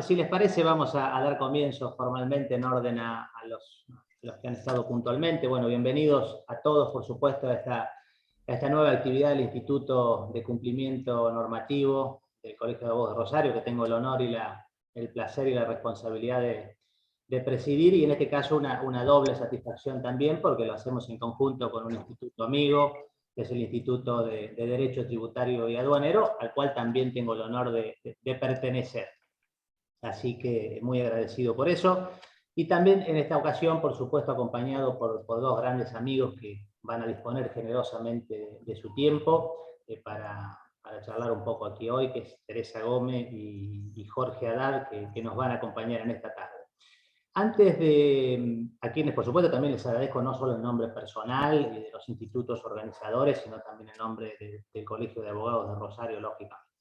Si les parece, vamos a dar comienzo formalmente en orden a los que han estado puntualmente. Bueno, bienvenidos a todos, por supuesto, a esta nueva actividad del Instituto de Cumplimiento Normativo del Colegio de Abogados de Rosario, que tengo el honor y el placer y la responsabilidad de presidir, y en este caso una doble satisfacción también, porque lo hacemos en conjunto con un instituto amigo, que es el Instituto de Derecho Tributario y Aduanero, al cual también tengo el honor de pertenecer. Así que muy agradecido por eso. Y también en esta ocasión, por supuesto, acompañado por dos grandes amigos que van a disponer generosamente de su tiempo para charlar un poco aquí hoy, que es Teresa Gómez y Jorge Haddad, que nos van a acompañar en esta tarde. Antes a quienes por supuesto también les agradezco no solo el nombre personal y de los institutos organizadores, sino también el nombre del Colegio de Abogados de Rosario, lógicamente.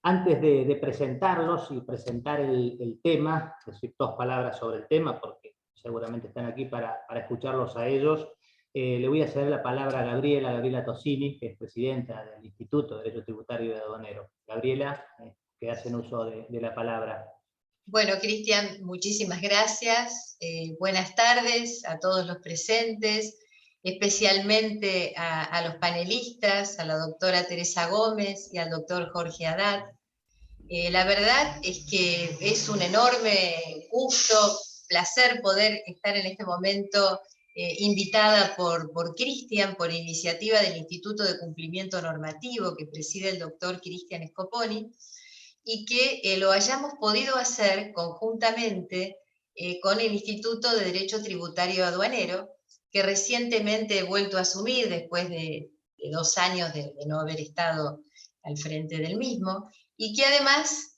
Antes de presentarlos y presentar el tema, decir dos palabras sobre el tema, porque seguramente están aquí para escucharlos a ellos, le voy a ceder la palabra a Gabriela Tosini, que es presidenta del Instituto de Derecho Tributario y Aduanero. Gabriela, que hacen uso de la palabra. Bueno, Cristian, muchísimas gracias. Buenas tardes a todos los presentes, especialmente a los panelistas, a la doctora Teresa Gómez y al doctor Jorge Haddad. La verdad es que es un enorme gusto, placer poder estar en este momento invitada por Cristian, por iniciativa del Instituto de Cumplimiento Normativo que preside el doctor Cristian Scoponi, y que lo hayamos podido hacer conjuntamente con el Instituto de Derecho Tributario Aduanero, que recientemente he vuelto a asumir después de 2 años de no haber estado al frente del mismo, y que además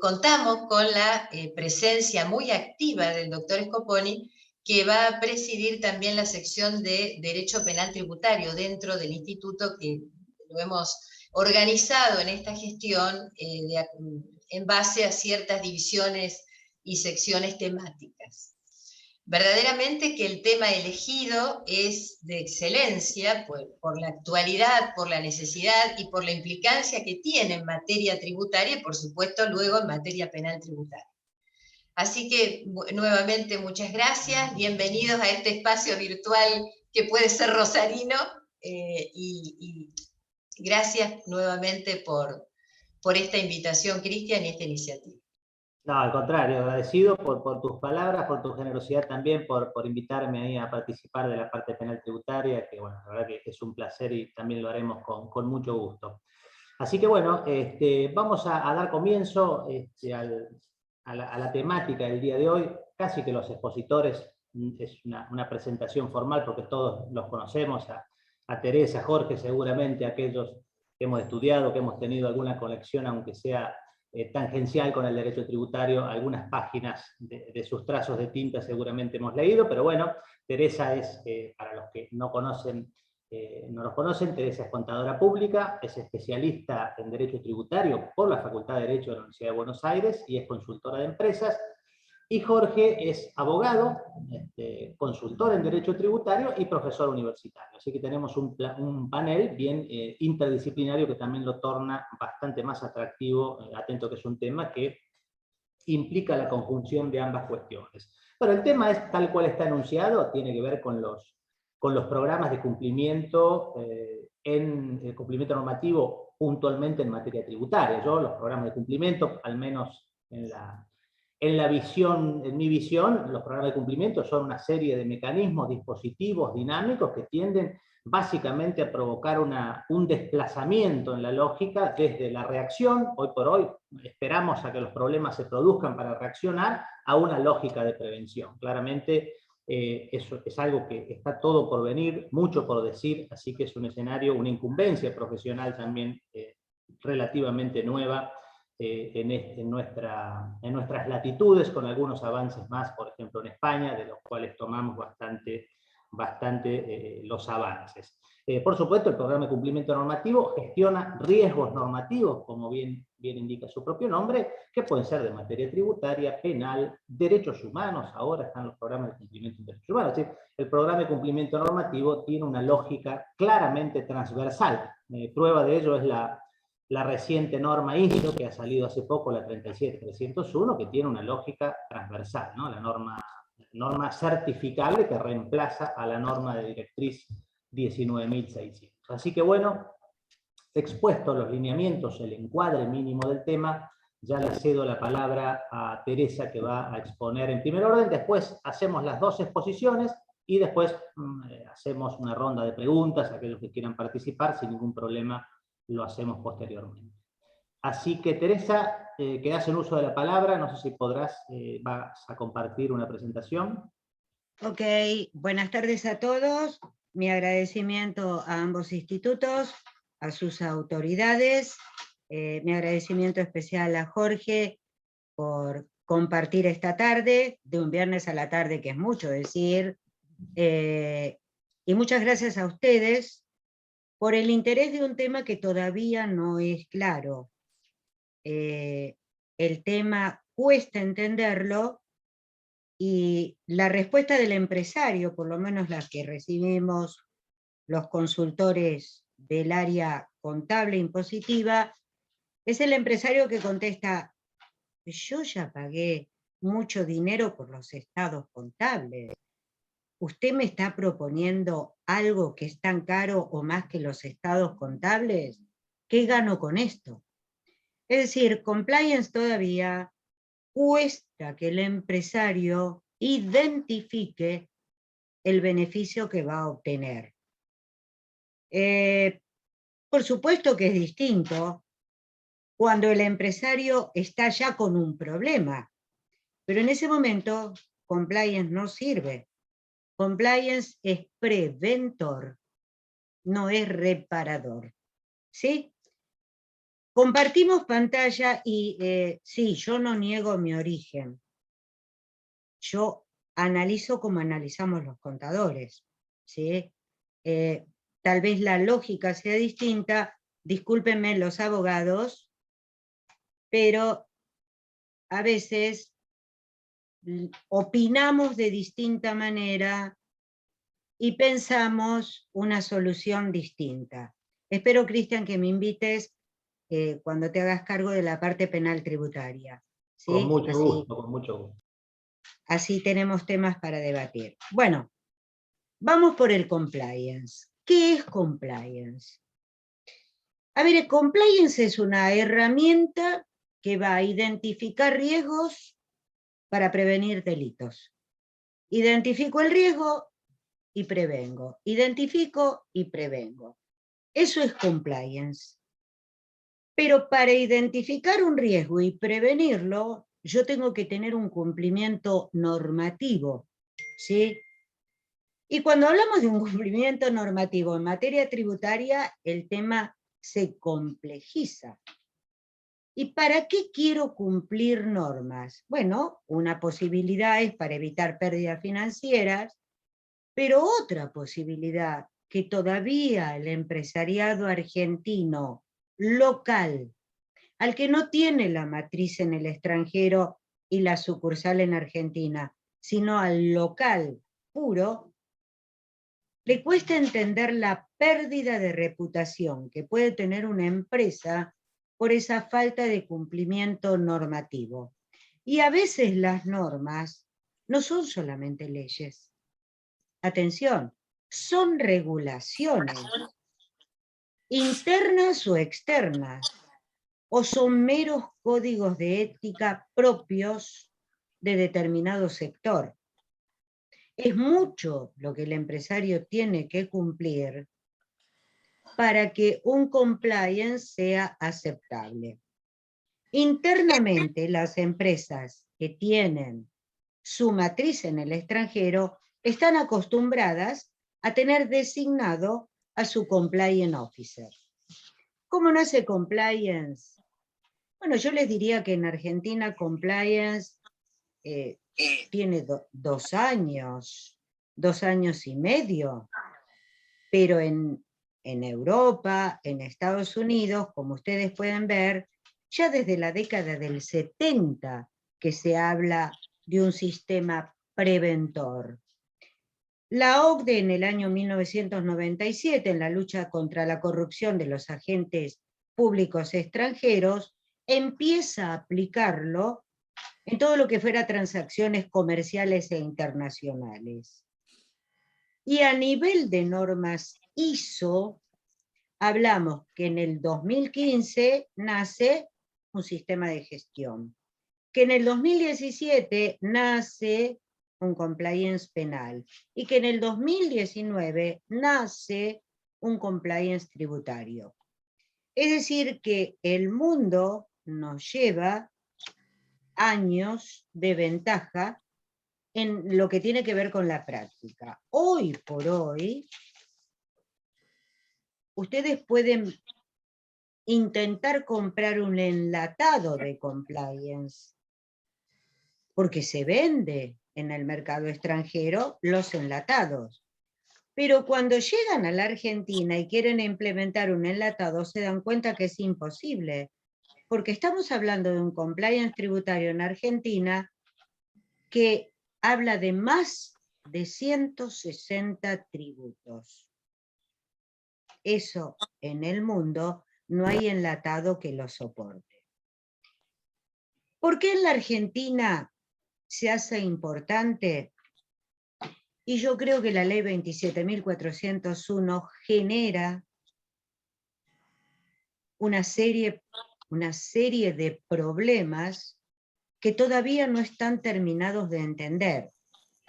contamos con la presencia muy activa del doctor Scoponi, que va a presidir también la sección de Derecho Penal Tributario dentro del instituto, que lo hemos organizado en esta gestión en base a ciertas divisiones y secciones temáticas. Verdaderamente que el tema elegido es de excelencia por la actualidad, por la necesidad y por la implicancia que tiene en materia tributaria y, por supuesto, luego en materia penal tributaria. Así que, nuevamente, muchas gracias. Bienvenidos a este espacio virtual que puede ser rosarino y gracias nuevamente por esta invitación, Cristian, y esta iniciativa. No, al contrario, agradecido por tus palabras, por tu generosidad también, por invitarme ahí a participar de la parte penal tributaria, que bueno, la verdad que es un placer y también lo haremos con mucho gusto. Así que bueno, vamos a dar comienzo a la temática del día de hoy. Casi que los expositores, es una presentación formal porque todos los conocemos, a Teresa, a Jorge, seguramente aquellos que hemos estudiado, que hemos tenido alguna conexión, aunque sea tangencial con el derecho tributario, algunas páginas de sus trazos de tinta seguramente hemos leído, pero bueno, Teresa es, para los que no los conocen, Teresa es contadora pública, es especialista en Derecho Tributario por la Facultad de Derecho de la Universidad de Buenos Aires y es consultora de empresas. Y Jorge es abogado, consultor en Derecho Tributario y profesor universitario. Así que tenemos un panel bien interdisciplinario que también lo torna bastante más atractivo, atento que es un tema que implica la conjunción de ambas cuestiones. Pero el tema es tal cual está anunciado, tiene que ver con los programas de cumplimiento, en cumplimiento normativo puntualmente en materia tributaria. Los programas de cumplimiento, al menos en mi visión, los programas de cumplimiento son una serie de mecanismos, dispositivos dinámicos que tienden básicamente a provocar un desplazamiento en la lógica desde la reacción. Hoy por hoy esperamos a que los problemas se produzcan para reaccionar, a una lógica de prevención. Claramente eso es algo que está todo por venir, mucho por decir, así que es un escenario, una incumbencia profesional también relativamente nueva en nuestras latitudes, con algunos avances más, por ejemplo en España, de los cuales tomamos bastante los avances. Por supuesto, el programa de cumplimiento normativo gestiona riesgos normativos, como bien indica su propio nombre, que pueden ser de materia tributaria, penal, derechos humanos. Ahora están los programas de cumplimiento de derechos humanos. Es decir, el programa de cumplimiento normativo tiene una lógica claramente transversal. Prueba de ello es la reciente norma ISO que ha salido hace poco, la 37301, que tiene una lógica transversal, ¿no? La norma certificable que reemplaza a la norma de directriz 19.600. Así que bueno, expuestos los lineamientos, el encuadre mínimo del tema, ya le cedo la palabra a Teresa, que va a exponer en primer orden, después hacemos las dos exposiciones y después hacemos una ronda de preguntas a aquellos que quieran participar, sin ningún problema lo hacemos posteriormente. Así que Teresa, quedás en uso de la palabra, no sé si podrás, vas a compartir una presentación. Ok, buenas tardes a todos. Mi agradecimiento a ambos institutos, a sus autoridades. Mi agradecimiento especial a Jorge por compartir esta tarde, de un viernes a la tarde, que es mucho decir. Y muchas gracias a ustedes por el interés de un tema que todavía no es claro. El tema cuesta entenderlo, y la respuesta del empresario, por lo menos la que recibimos los consultores del área contable impositiva, es el empresario que contesta: yo ya pagué mucho dinero por los estados contables. ¿Usted me está proponiendo algo que es tan caro o más que los estados contables? ¿Qué gano con esto? Es decir, compliance todavía cuesta que el empresario identifique el beneficio que va a obtener. Por supuesto que es distinto cuando el empresario está ya con un problema, pero en ese momento compliance no sirve. Compliance es preventor, no es reparador. ¿Sí? Compartimos pantalla y sí, yo no niego mi origen. Yo analizo como analizamos los contadores, ¿sí? Tal vez la lógica sea distinta, discúlpenme los abogados, pero a veces opinamos de distinta manera y pensamos una solución distinta. Espero, Cristian, que me invites cuando te hagas cargo de la parte penal tributaria. ¿Sí? Con mucho gusto, con mucho gusto. Así tenemos temas para debatir. Bueno, vamos por el compliance. ¿Qué es compliance? A ver, el compliance es una herramienta que va a identificar riesgos para prevenir delitos. Identifico el riesgo y prevengo. Identifico y prevengo. Eso es compliance. Pero para identificar un riesgo y prevenirlo, yo tengo que tener un cumplimiento normativo, ¿sí? Y cuando hablamos de un cumplimiento normativo en materia tributaria, el tema se complejiza. ¿Y para qué quiero cumplir normas? Bueno, una posibilidad es para evitar pérdidas financieras, pero otra posibilidad que todavía el empresariado argentino local, al que no tiene la matriz en el extranjero y la sucursal en Argentina, sino al local puro, le cuesta entender la pérdida de reputación que puede tener una empresa por esa falta de cumplimiento normativo. Y a veces las normas no son solamente leyes. Atención, son regulaciones, internas o externas, o son meros códigos de ética propios de determinado sector. Es mucho lo que el empresario tiene que cumplir para que un compliance sea aceptable. Internamente, las empresas que tienen su matriz en el extranjero están acostumbradas a tener designado a su compliance officer. ¿Cómo nace compliance? Bueno, yo les diría que en Argentina compliance tiene 2 años, 2 años y medio, pero en Europa, en Estados Unidos, como ustedes pueden ver, ya desde la década del 70 que se habla de un sistema preventor. La OCDE en el año 1997, en la lucha contra la corrupción de los agentes públicos extranjeros, empieza a aplicarlo en todo lo que fuera transacciones comerciales e internacionales. Y a nivel de normas ISO, hablamos que en el 2015 nace un sistema de gestión, que en el 2017 nace un compliance penal, y que en el 2019 nace un compliance tributario. Es decir, que el mundo nos lleva años de ventaja en lo que tiene que ver con la práctica. Hoy por hoy, ustedes pueden intentar comprar un enlatado de compliance, porque se vende en el mercado extranjero los enlatados. Pero cuando llegan a la Argentina y quieren implementar un enlatado, se dan cuenta que es imposible, porque estamos hablando de un compliance tributario en Argentina que habla de más de 160 tributos. Eso en el mundo no hay enlatado que lo soporte. ¿Por qué en la Argentina se hace importante? Y yo creo que la ley 27.401 genera una serie de problemas que todavía no están terminados de entender.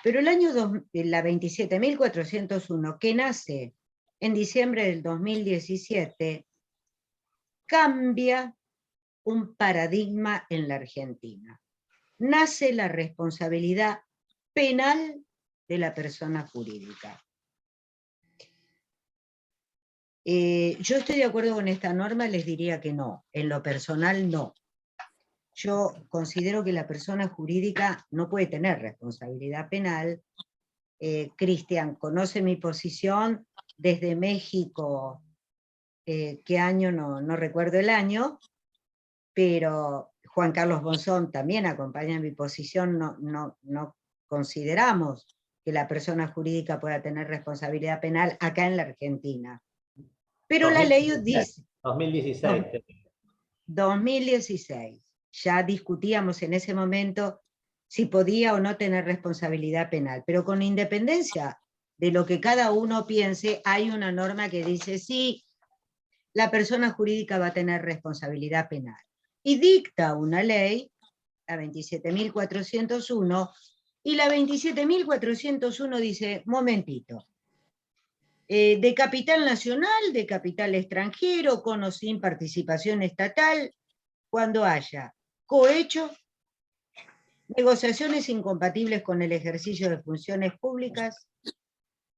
Pero la 27.401, que nace en diciembre del 2017, cambia un paradigma en la Argentina. Nace la responsabilidad penal de la persona jurídica. Yo estoy de acuerdo con esta norma, les diría que no, en lo personal no. Yo considero que la persona jurídica no puede tener responsabilidad penal. Cristian conoce mi posición desde México, qué año, no recuerdo el año, pero Juan Carlos Bonzón también acompaña mi posición, no consideramos que la persona jurídica pueda tener responsabilidad penal acá en la Argentina. Pero 2016, la ley dice... 2016. 2016. Ya discutíamos en ese momento si podía o no tener responsabilidad penal, pero con independencia de lo que cada uno piense, hay una norma que dice sí, la persona jurídica va a tener responsabilidad penal. Y dicta una ley, la 27.401, y la 27.401 dice, momentito, de capital nacional, de capital extranjero, con o sin participación estatal, cuando haya cohecho, negociaciones incompatibles con el ejercicio de funciones públicas,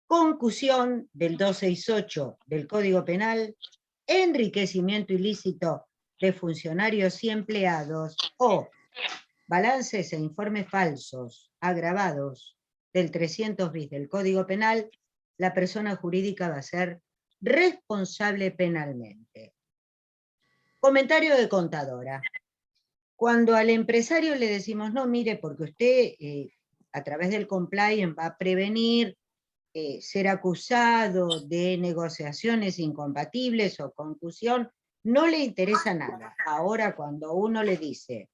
concusión del 268 del Código Penal, enriquecimiento ilícito de funcionarios y empleados, o balances e informes falsos, agravados del 300 bis del Código Penal, la persona jurídica va a ser responsable penalmente. Comentario de contadora. Cuando al empresario le decimos, no, mire, porque usted a través del compliance va a prevenir ser acusado de negociaciones incompatibles o concusión, no le interesa nada. Ahora cuando uno le dice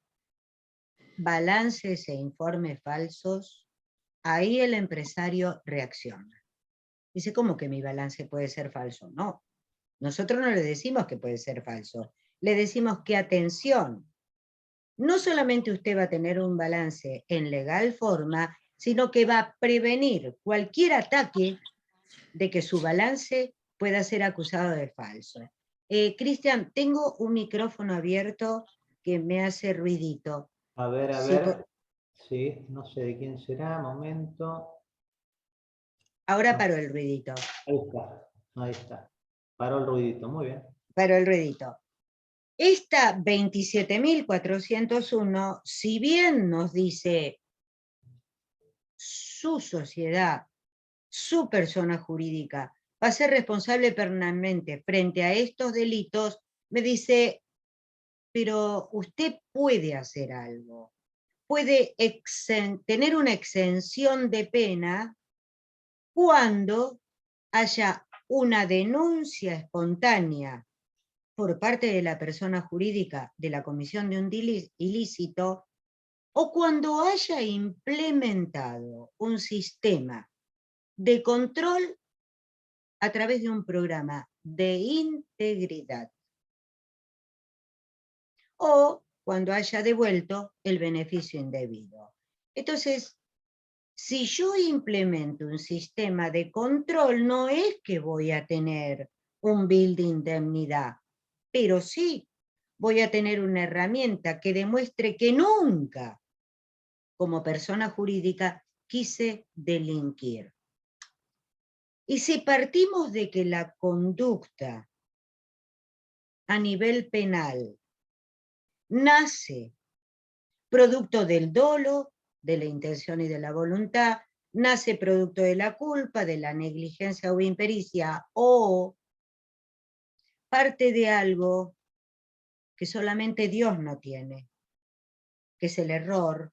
balances e informes falsos, ahí el empresario reacciona. Dice, ¿cómo que mi balance puede ser falso? No, nosotros no le decimos que puede ser falso, le decimos que atención, no solamente usted va a tener un balance en legal forma, sino que va a prevenir cualquier ataque de que su balance pueda ser acusado de falso. Cristian, tengo un micrófono abierto que me hace ruidito. A ver, Sí, sí, no sé de quién será, momento. ahora paró el ruidito. Ahí está. Paró el ruidito, muy bien. Paró el ruidito. Esta 27.401, si bien nos dice su sociedad, su persona jurídica, va a ser responsable penalmente frente a estos delitos, me dice, pero usted puede hacer algo. Puede tener una exención de pena cuando haya una denuncia espontánea por parte de la persona jurídica de la comisión de un ilícito, o cuando haya implementado un sistema de control a través de un programa de integridad, o cuando haya devuelto el beneficio indebido. Entonces, si yo implemento un sistema de control, no es que voy a tener un bill de indemnidad, pero sí voy a tener una herramienta que demuestre que nunca, como persona jurídica, quise delinquir. Y si partimos de que la conducta a nivel penal nace producto del dolo, de la intención y de la voluntad, nace producto de la culpa, de la negligencia o impericia, o parte de algo que solamente Dios no tiene, que es el error.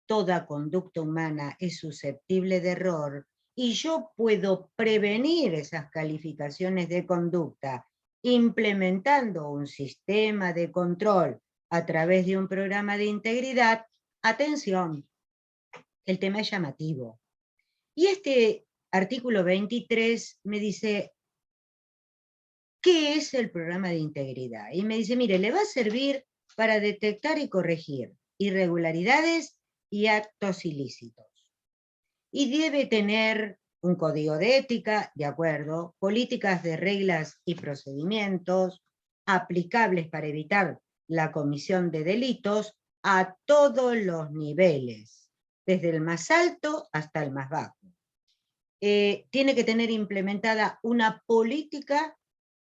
Toda conducta humana es susceptible de error, y yo puedo prevenir esas calificaciones de conducta implementando un sistema de control a través de un programa de integridad. Atención, el tema es llamativo. Y este artículo 23 me dice, ¿qué es el programa de integridad? Y me dice, mire, le va a servir para detectar y corregir irregularidades y actos ilícitos. Y debe tener un código de ética, de acuerdo, políticas de reglas y procedimientos aplicables para evitar la comisión de delitos a todos los niveles, desde el más alto hasta el más bajo. Tiene que tener implementada una política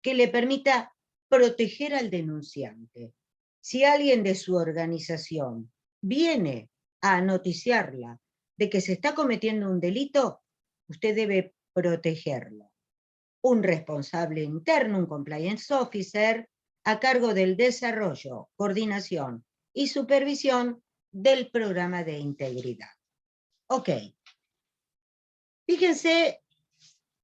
que le permita proteger al denunciante. Si alguien de su organización viene a noticiarla de que se está cometiendo un delito, usted debe protegerlo. Un responsable interno, un compliance officer, a cargo del desarrollo, coordinación y supervisión del programa de integridad. Ok. Fíjense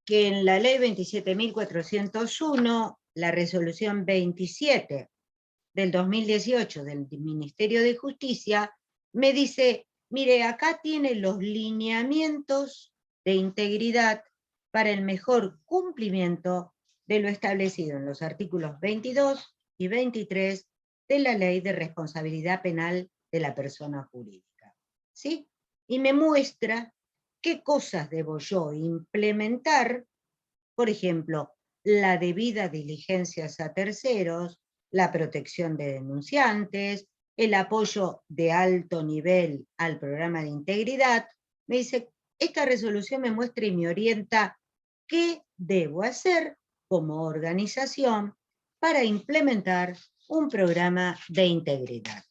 que en la ley 27.401, la resolución 27 del 2018 del Ministerio de Justicia, me dice, mire, acá tiene los lineamientos de integridad para el mejor cumplimiento de lo establecido en los artículos 22 y 23 de la Ley de Responsabilidad Penal de la Persona Jurídica. ¿Sí? Y me muestra qué cosas debo yo implementar, por ejemplo, la debida diligencia a terceros, la protección de denunciantes, el apoyo de alto nivel al programa de integridad. Me dice, esta resolución me muestra y me orienta qué debo hacer como organización para implementar un programa de integridad.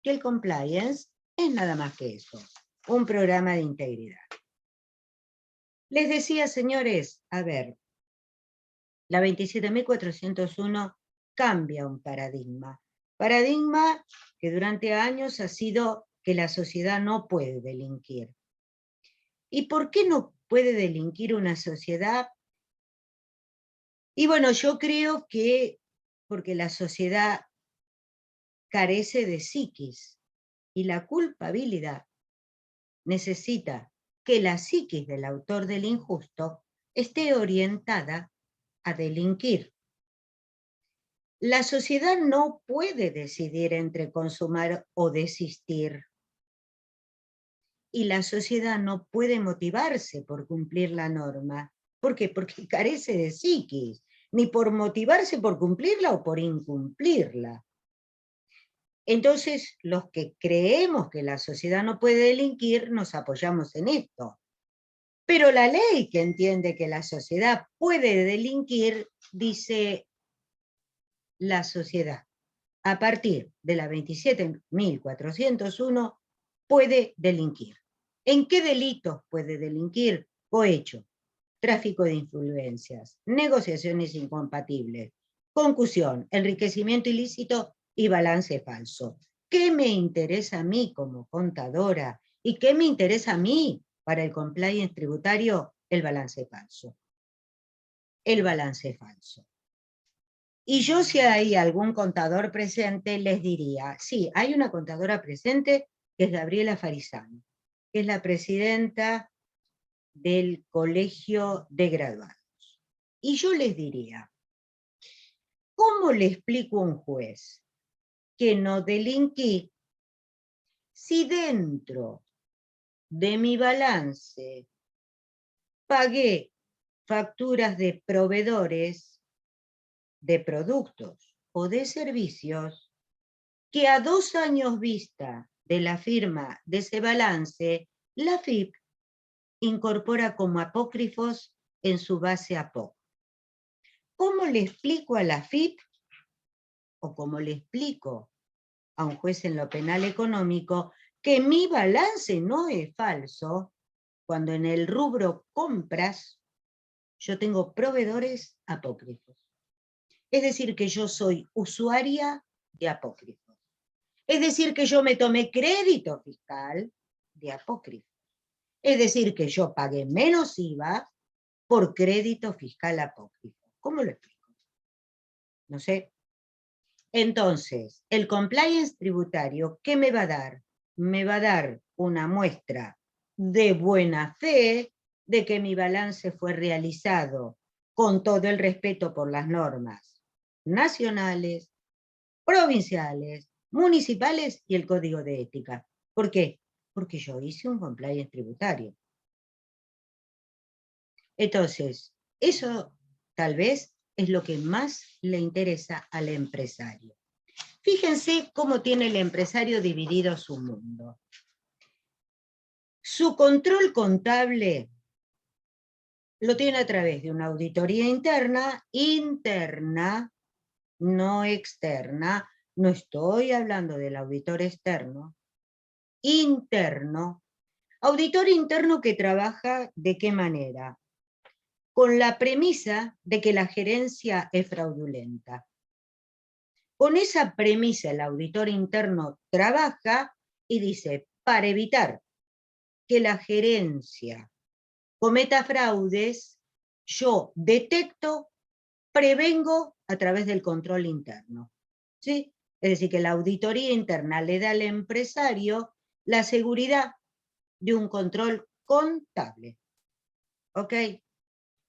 Y el compliance es nada más que eso, un programa de integridad. Les decía, señores, a ver, la 27.401 cambia un paradigma. Paradigma que durante años ha sido que la sociedad no puede delinquir. ¿Y por qué no puede delinquir una sociedad? Y bueno, yo creo que porque la sociedad carece de psiquis, y la culpabilidad necesita que la psiquis del autor del injusto esté orientada a delinquir. La sociedad no puede decidir entre consumar o desistir. Y la sociedad no puede motivarse por cumplir la norma. ¿Por qué? Porque carece de psiquis, ni por motivarse por cumplirla o por incumplirla. Entonces, los que creemos que la sociedad no puede delinquir, nos apoyamos en esto. Pero la ley que entiende que la sociedad puede delinquir, dice la sociedad, a partir de la 27.401, puede delinquir. ¿En qué delitos puede delinquir? Cohecho, tráfico de influencias, negociaciones incompatibles, concusión, enriquecimiento ilícito y balance falso. ¿Qué me interesa a mí como contadora y qué me interesa a mí para el compliance tributario? El balance falso. El balance falso. Y yo, si hay algún contador presente, les diría, sí, hay una contadora presente que es Gabriela Farizano, que es la presidenta del Colegio de Graduados. Y yo les diría, ¿cómo le explico a un juez que no delinquí si dentro de mi balance pagué facturas de proveedores de productos o de servicios que a 2 años vista de la firma de ese balance, la FIP incorpora como apócrifos en su base APOC? ¿Cómo le explico a la FIP o cómo le explico a un juez en lo penal económico que mi balance no es falso cuando en el rubro compras yo tengo proveedores apócrifos? Es decir, que yo soy usuaria de apócrifos. Es decir, que yo me tomé crédito fiscal de apócrifos. Es decir, que yo pagué menos IVA por crédito fiscal apócrifo. ¿Cómo lo explico? No sé. Entonces, el compliance tributario, ¿qué me va a dar? Me va a dar una muestra de buena fe de que mi balance fue realizado con todo el respeto por las normas nacionales, provinciales, municipales y el código de ética. ¿Por qué? Porque yo hice un compliance tributario. Entonces, eso tal vez es lo que más le interesa al empresario. Fíjense cómo tiene el empresario dividido su mundo. Su control contable lo tiene a través de una auditoría interna, no externa. No estoy hablando del auditor externo, interno. Auditor interno que trabaja ¿de qué manera? Con la premisa de que la gerencia es fraudulenta. Con esa premisa el auditor interno trabaja y dice, para evitar que la gerencia cometa fraudes, yo detecto, prevengo a través del control interno. ¿Sí? Es decir, que la auditoría interna le da al empresario la seguridad de un control contable. ¿Ok?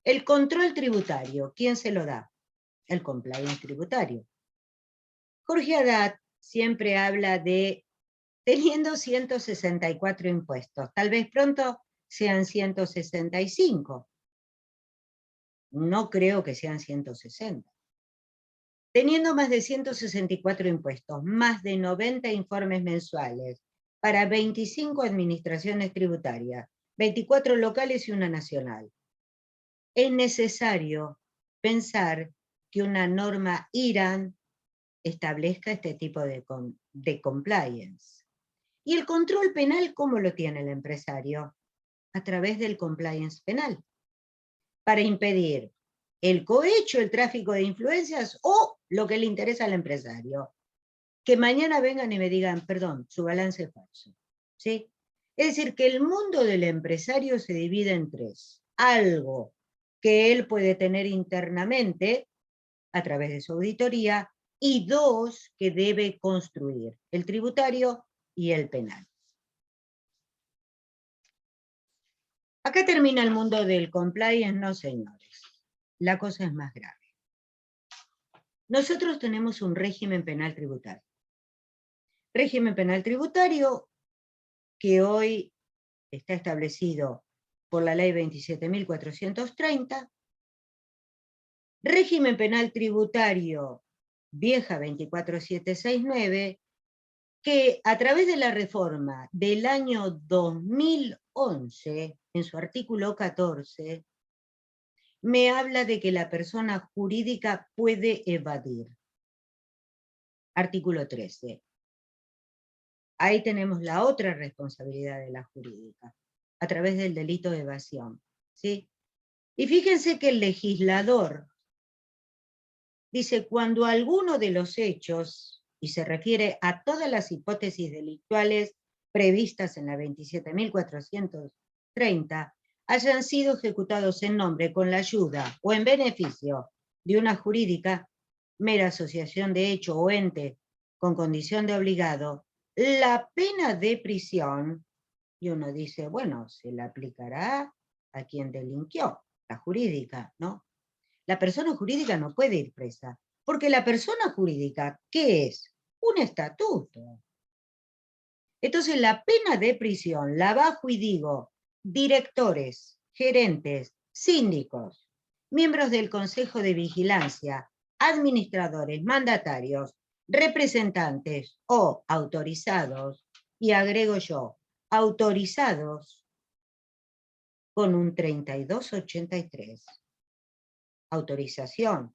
El control tributario, ¿quién se lo da? El compliance tributario. Jorge Haddad siempre habla de teniendo 164 impuestos. Tal vez pronto sean 165. No creo que sean 160. Teniendo más de 164 impuestos, más de 90 informes mensuales para 25 administraciones tributarias, 24 locales y una nacional. Es necesario pensar que una norma IRAN establezca este tipo de compliance. ¿Y el control penal cómo lo tiene el empresario? A través del compliance penal, para impedir el cohecho, el tráfico de influencias o lo que le interesa al empresario. Que mañana vengan y me digan, perdón, su balance es falso. ¿Sí? Es decir, que el mundo del empresario se divide en tres. Algo que él puede tener internamente a través de su auditoría y dos que debe construir, el tributario y el penal. Acá termina el mundo del compliance, no señores. La cosa es más grave. Nosotros tenemos un régimen penal tributario. Régimen penal tributario que hoy está establecido por la ley 27.430. Régimen penal tributario vieja 24769, que a través de la reforma del año 2011, en su artículo 14, me habla de que la persona jurídica puede evadir. Artículo 13. Ahí tenemos la otra responsabilidad de la jurídica, a través del delito de evasión. ¿Sí? Y fíjense que el legislador dice, cuando alguno de los hechos, y se refiere a todas las hipótesis delictuales previstas en la 27.430, hayan sido ejecutados en nombre, con la ayuda o en beneficio de una jurídica, mera asociación de hecho o ente con condición de obligado, la pena de prisión, y uno dice, bueno, se la aplicará a quien delinquió, la jurídica, ¿no? La persona jurídica no puede ir presa, porque la persona jurídica, ¿qué es? Un estatuto. Entonces la pena de prisión la bajo y digo, directores, gerentes, síndicos, miembros del Consejo de Vigilancia, administradores, mandatarios, representantes o autorizados, y agrego yo, autorizados con un 3283. Autorización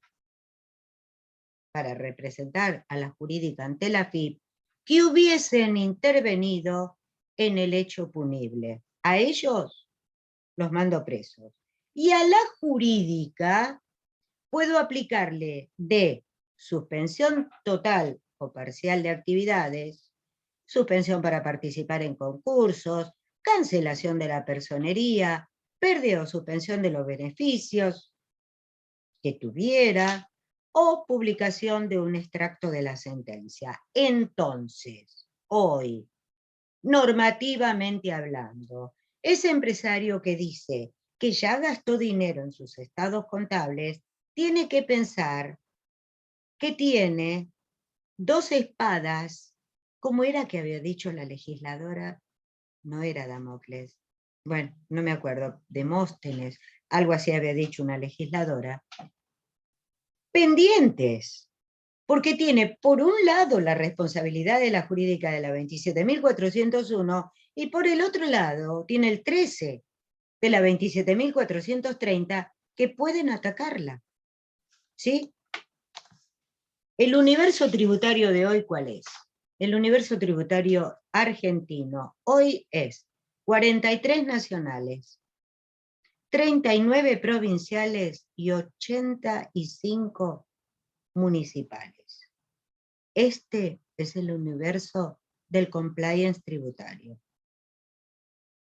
para representar a la jurídica ante la FIP que hubiesen intervenido en el hecho punible. A ellos los mando presos. Y a la jurídica puedo aplicarle de suspensión total o parcial de actividades, suspensión para participar en concursos, cancelación de la personería, pérdida o suspensión de los beneficios que tuviera, o publicación de un extracto de la sentencia. Entonces, hoy, normativamente hablando, ese empresario que dice que ya gastó dinero en sus estados contables, tiene que pensar que tiene dos espadas, como era que había dicho la legisladora, no era Damocles, bueno, no me acuerdo, Demóstenes, algo así había dicho una legisladora, pendientes, porque tiene por un lado la responsabilidad de la jurídica de la 27.401 y por el otro lado tiene el 13 de la 27.430 que pueden atacarla. ¿Sí? El universo tributario de hoy, ¿cuál es? El universo tributario argentino hoy es 43 nacionales, 39 provinciales y 85 municipales. Este es el universo del compliance tributario.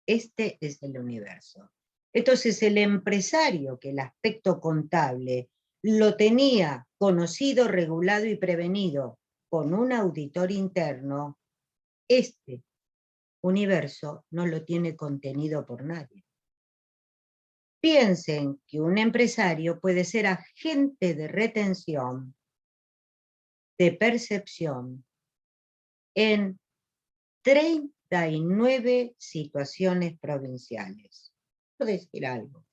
Este es el universo. Entonces, el empresario que el aspecto contable lo tenía conocido, regulado y prevenido con un auditor interno, este universo no lo tiene contenido por nadie. Piensen que un empresario puede ser agente de retención, de percepción, en 39 situaciones provinciales. Puedo decir algo.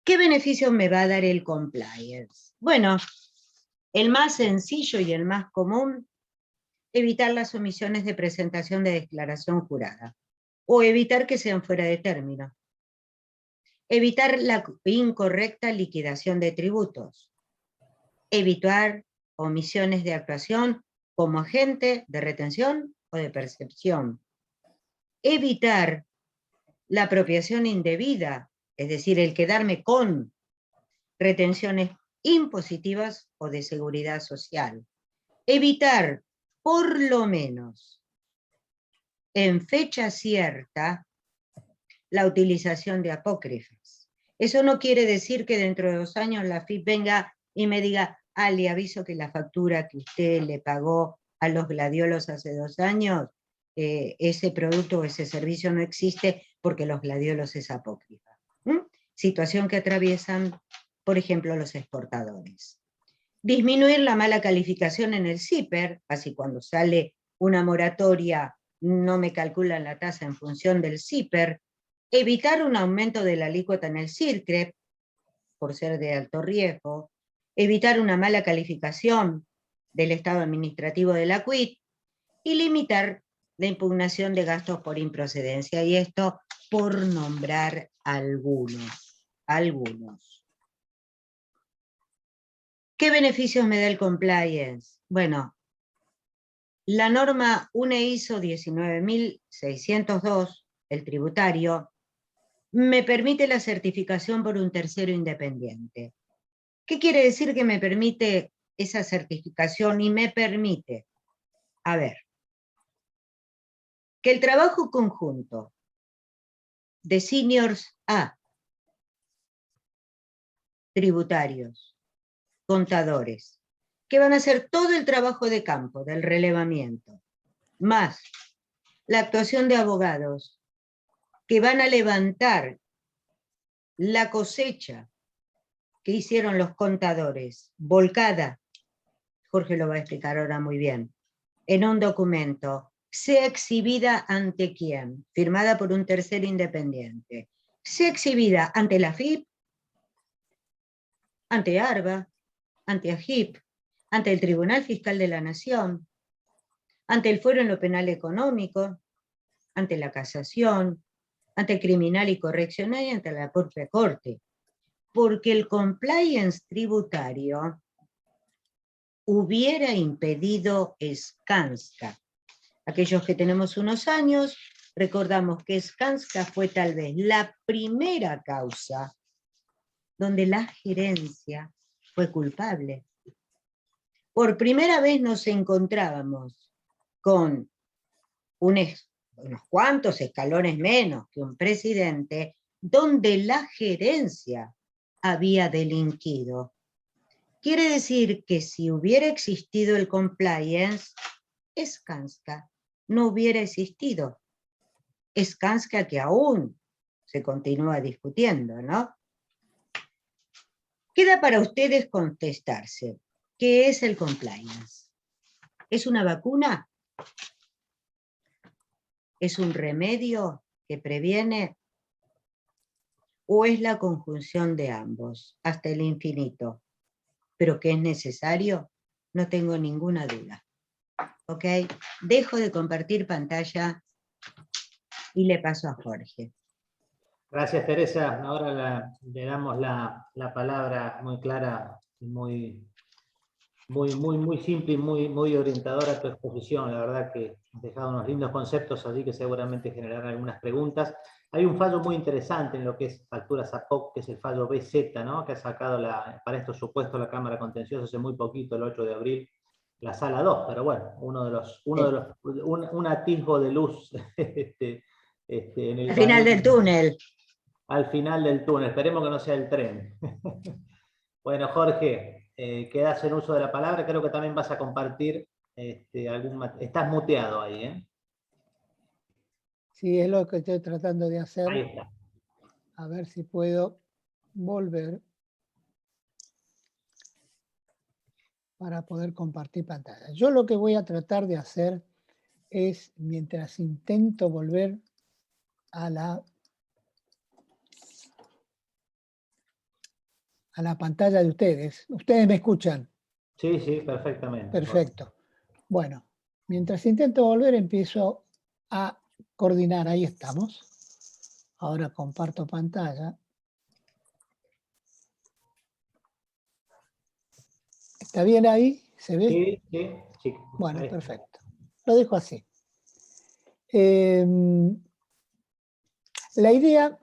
¿Qué beneficios me va a dar el compliance? Bueno, el más sencillo y el más común, evitar las omisiones de presentación de declaración jurada, o evitar que sean fuera de término. Evitar la incorrecta liquidación de tributos. Evitar omisiones de actuación como agente de retención o de percepción. Evitar la apropiación indebida, es decir, el quedarme con retenciones impositivas o de seguridad social. Evitar, por lo menos, en fecha cierta, la utilización de apócrifas. Eso no quiere decir que dentro de 2 años la FIP venga y me diga, le aviso que la factura que usted le pagó a los gladiolos hace 2 años, ese producto o ese servicio no existe porque los gladiolos es apócrifa. Situación que atraviesan, por ejemplo, los exportadores. Disminuir la mala calificación en el CIPER, así cuando sale una moratoria no me calculan la tasa en función del CIPER. Evitar un aumento de la alícuota en el CIRCREP, por ser de alto riesgo. Evitar una mala calificación del estado administrativo de la CUIT y limitar la impugnación de gastos por improcedencia. Y esto por nombrar algunos. ¿Qué beneficios me da el compliance? Bueno, la norma UNE ISO 19602, el tributario, me permite la certificación por un tercero independiente. ¿Qué quiere decir que me permite esa certificación y me permite? A ver, que el trabajo conjunto de seniors A, tributarios, contadores, que van a hacer todo el trabajo de campo, del relevamiento, más la actuación de abogados, que van a levantar la cosecha que hicieron los contadores, volcada, Jorge lo va a explicar ahora muy bien, en un documento, sea exhibida ante quién, firmada por un tercero independiente, sea exhibida ante la FIP, ante ARBA, ante AGIP, ante el Tribunal Fiscal de la Nación, ante el Fuero en lo Penal Económico, ante la Casación, ante el Criminal y Correccional y ante la propia Corte. Porque el compliance tributario hubiera impedido Skanska. Aquellos que tenemos unos años, recordamos que Skanska fue tal vez la primera causa donde la gerencia fue culpable. Por primera vez nos encontrábamos con unos cuantos escalones menos que un presidente, donde la gerencia había delinquido. Quiere decir que si hubiera existido el compliance, Skanska no hubiera existido. Skanska que aún se continúa discutiendo, ¿no? Queda para ustedes contestarse. ¿Qué es el compliance? ¿Es una vacuna? ¿Es un remedio que previene? ¿O es la conjunción de ambos, hasta el infinito? Pero que es necesario, no tengo ninguna duda. ¿Ok? Dejo de compartir pantalla y le paso a Jorge. Gracias, Teresa. Ahora le damos la palabra muy clara y muy simple y muy orientadora a tu exposición. La verdad que has dejado unos lindos conceptos allí que seguramente generarán algunas preguntas. Hay un fallo muy interesante en lo que es facturas APOC, que es el fallo BZ, ¿no? Que ha sacado para estos supuestos la Cámara Contenciosa hace muy poquito, el 8 de abril, la Sala 2, pero bueno, un atisbo de luz en el Al final del túnel. Al final del túnel. Esperemos que no sea el tren. Bueno, Jorge, quedas en uso de la palabra. Creo que también vas a compartir estás muteado ahí, ¿eh? Sí, es lo que estoy tratando de hacer. Ahí está. A ver si puedo volver para poder compartir pantalla. Yo lo que voy a tratar de hacer es, mientras intento volver a la pantalla de ustedes. ¿Ustedes me escuchan? Sí, sí, perfectamente. Perfecto. Bueno, mientras intento volver, empiezo a coordinar. Ahí estamos. Ahora comparto pantalla. ¿Está bien ahí? ¿Se ve? Sí, sí, sí. Bueno, perfecto. Lo dejo así. La idea,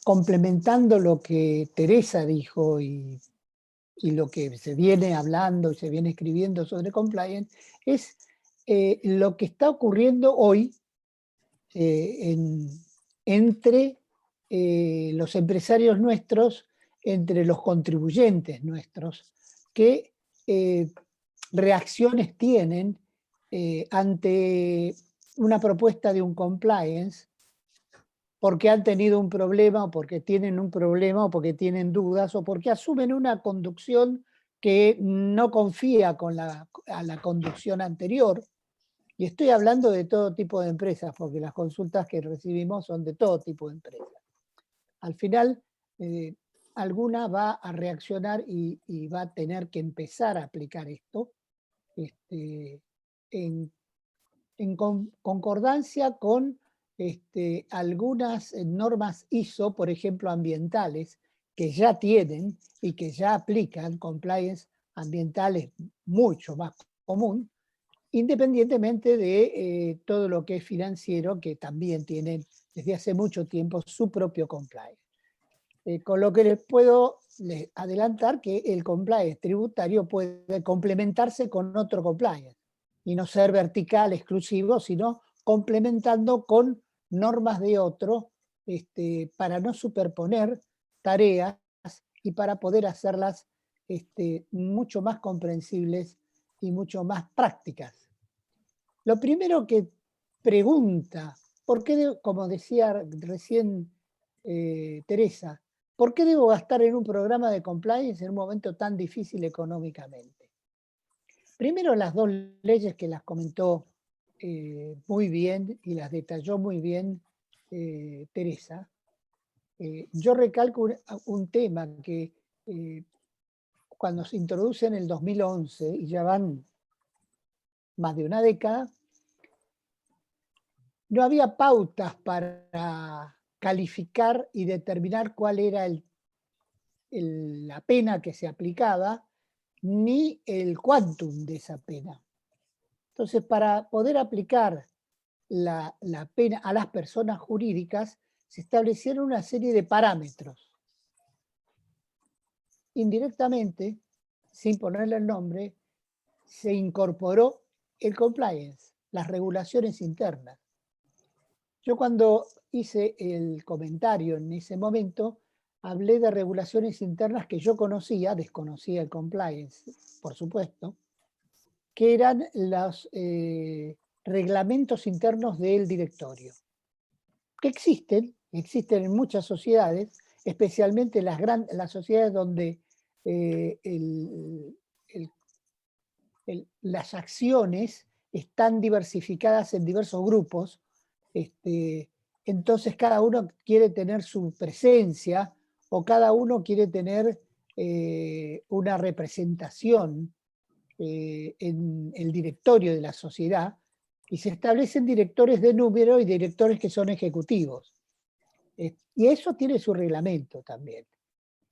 complementando lo que Teresa dijo y lo que se viene hablando y se viene escribiendo sobre compliance, es lo que está ocurriendo hoy entre los empresarios nuestros, entre los contribuyentes nuestros, que reacciones tienen ante una propuesta de un compliance, porque han tenido un problema, o porque tienen un problema, o porque tienen dudas, o porque asumen una conducción que no confía a la conducción anterior. Y estoy hablando de todo tipo de empresas, porque las consultas que recibimos son de todo tipo de empresas. Al final, alguna va a reaccionar y va a tener que empezar a aplicar esto en concordancia con algunas normas ISO, por ejemplo, ambientales, que ya tienen y que ya aplican compliance ambientales mucho más común, independientemente de todo lo que es financiero, que también tienen desde hace mucho tiempo su propio compliance. Con lo que les puedo adelantar que el compliance tributario puede complementarse con otro compliance y no ser vertical exclusivo, sino complementando con normas de otro para no superponer tareas y para poder hacerlas mucho más comprensibles y mucho más prácticas. Lo primero que pregunta, ¿por qué, como decía recién Teresa, ¿por qué debo gastar en un programa de compliance en un momento tan difícil económicamente? Primero, las dos leyes que las comentó muy bien y las detalló muy bien Teresa. Yo recalco un tema que cuando se introduce en el 2011, y ya van más de una década, no había pautas para calificar y determinar cuál era la pena que se aplicaba, ni el quantum de esa pena. Entonces, para poder aplicar la pena a las personas jurídicas, se establecieron una serie de parámetros. Indirectamente, sin ponerle el nombre, se incorporó el compliance, las regulaciones internas. Yo cuando hice el comentario en ese momento, hablé de regulaciones internas que yo conocía, desconocía el compliance, por supuesto, que eran los reglamentos internos del directorio, que existen en muchas sociedades, especialmente las sociedades donde las acciones están diversificadas en diversos grupos. Entonces cada uno quiere tener su presencia o cada uno quiere tener una representación en el directorio de la sociedad, y se establecen directores de número y directores que son ejecutivos. Y eso tiene su reglamento también.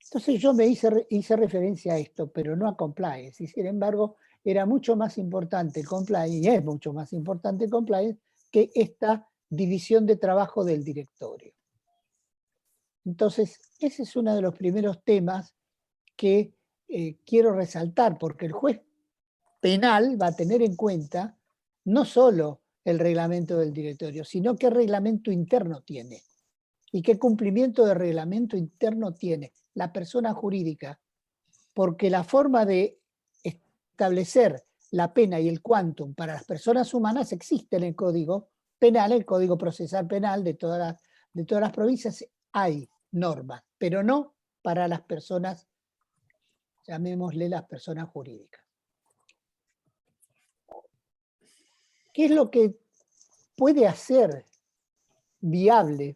Entonces yo me hice referencia a esto, pero no a compliance, y sin embargo era mucho más importante el compliance, y es mucho más importante el compliance, que esta división de trabajo del directorio. Entonces, ese es uno de los primeros temas que quiero resaltar, porque el juez penal va a tener en cuenta no solo el reglamento del directorio, sino qué reglamento interno tiene y qué cumplimiento de reglamento interno tiene la persona jurídica, porque la forma de establecer la pena y el quantum para las personas humanas existe en el Código Penal, el Código Procesal Penal de todas las provincias hay normas, pero no para las personas, llamémosle las personas jurídicas. ¿Qué es lo que puede hacer viable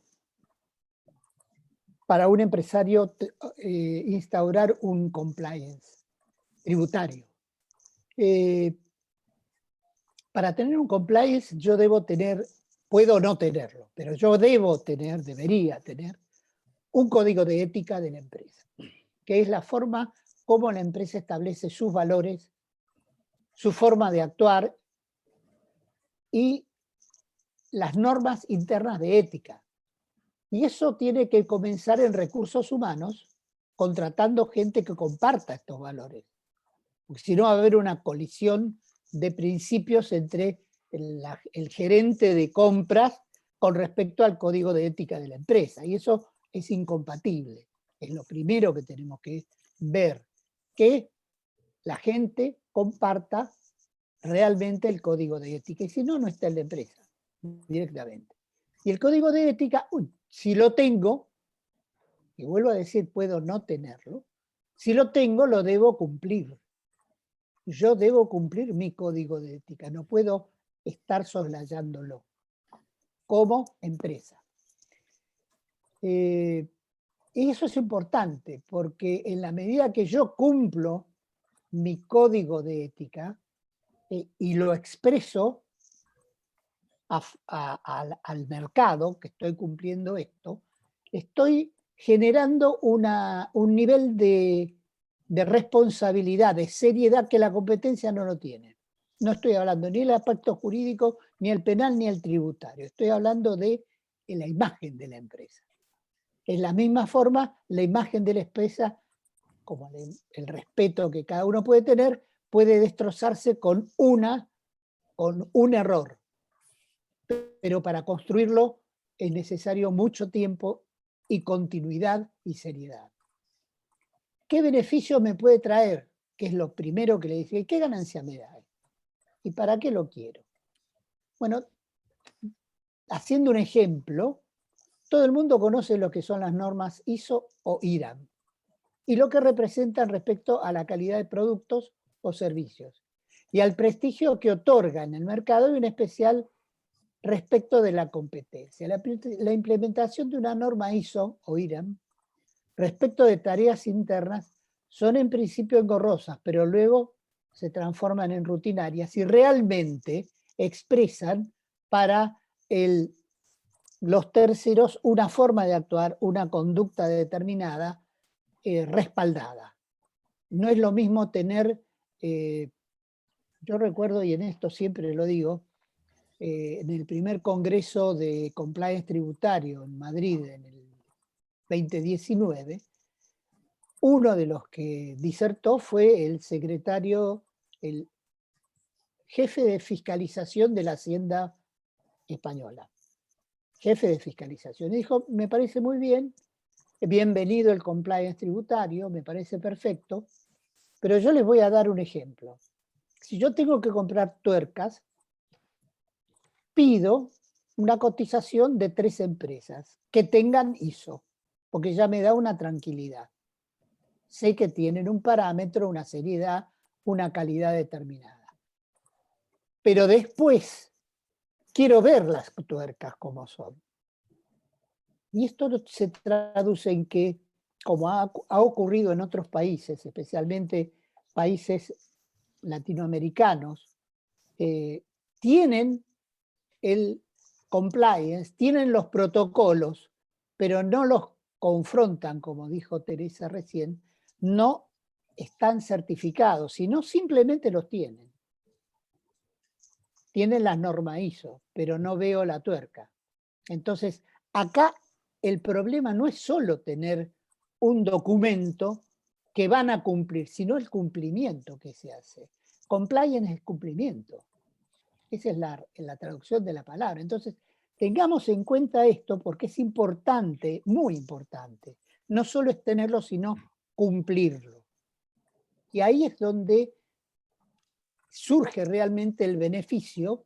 para un empresario instaurar un compliance tributario? Para tener un compliance yo debo tener, puedo no tenerlo, pero yo debo tener, debería tener, un código de ética de la empresa, que es la forma como la empresa establece sus valores, su forma de actuar y las normas internas de ética. Y eso tiene que comenzar en recursos humanos, contratando gente que comparta estos valores. Porque si no va a haber una colisión de principios entre el gerente de compras con respecto al código de ética de la empresa. Y eso es incompatible. Es lo primero que tenemos que ver, que la gente comparta realmente el código de ética. Y si no, no está en la empresa directamente. Y el código de ética, si lo tengo, y vuelvo a decir, puedo no tenerlo, si lo tengo, lo debo cumplir. Yo debo cumplir mi código de ética, no puedo estar soslayándolo como empresa. Y eso es importante, porque en la medida que yo cumplo mi código de ética y lo expreso al mercado, que estoy cumpliendo esto, estoy generando un nivel de responsabilidad, de seriedad que la competencia no lo tiene. No estoy hablando ni del aspecto jurídico, ni el penal, ni el tributario. Estoy hablando de la imagen de la empresa. En la misma forma, la imagen de la empresa, como el respeto que cada uno puede tener, puede destrozarse con un error. Pero para construirlo es necesario mucho tiempo y continuidad y seriedad. ¿qué beneficio me puede traer? Que es lo primero que le dije, ¿qué ganancia me da? ¿Y para qué lo quiero? Bueno, haciendo un ejemplo, todo el mundo conoce lo que son las normas ISO o IRAM y lo que representan respecto a la calidad de productos o servicios y al prestigio que otorga en el mercado y en especial respecto de la competencia. La implementación de una norma ISO o IRAM respecto de tareas internas son en principio engorrosas, pero luego se transforman en rutinarias y realmente expresan para los terceros una forma de actuar, una conducta determinada, respaldada. No es lo mismo tener, yo recuerdo, y en esto siempre lo digo, en el primer congreso de compliance tributario en Madrid en el 2019, uno de los que disertó fue el secretario, el jefe de fiscalización de la Hacienda española. Jefe de fiscalización. Y dijo, me parece muy bien, bienvenido el compliance tributario, me parece perfecto, pero yo les voy a dar un ejemplo. Si yo tengo que comprar tuercas, pido una cotización de 3 empresas que tengan ISO, porque ya me da una tranquilidad. Sé que tienen un parámetro, una seriedad, una calidad determinada. Pero después quiero ver las tuercas como son. Y esto se traduce en que, como ha ocurrido en otros países, especialmente países latinoamericanos, tienen el compliance, tienen los protocolos, pero no los confrontan, como dijo Teresa recién, no están certificados, sino simplemente los tienen. Tienen las normas ISO, pero no veo la tuerca. Entonces, acá el problema no es solo tener un documento que van a cumplir, sino el cumplimiento que se hace. Compliance es cumplimiento. Esa es la traducción de la palabra. Entonces, tengamos en cuenta esto porque es importante, muy importante. No solo es tenerlo, sino cumplirlo. Y ahí es donde surge realmente el beneficio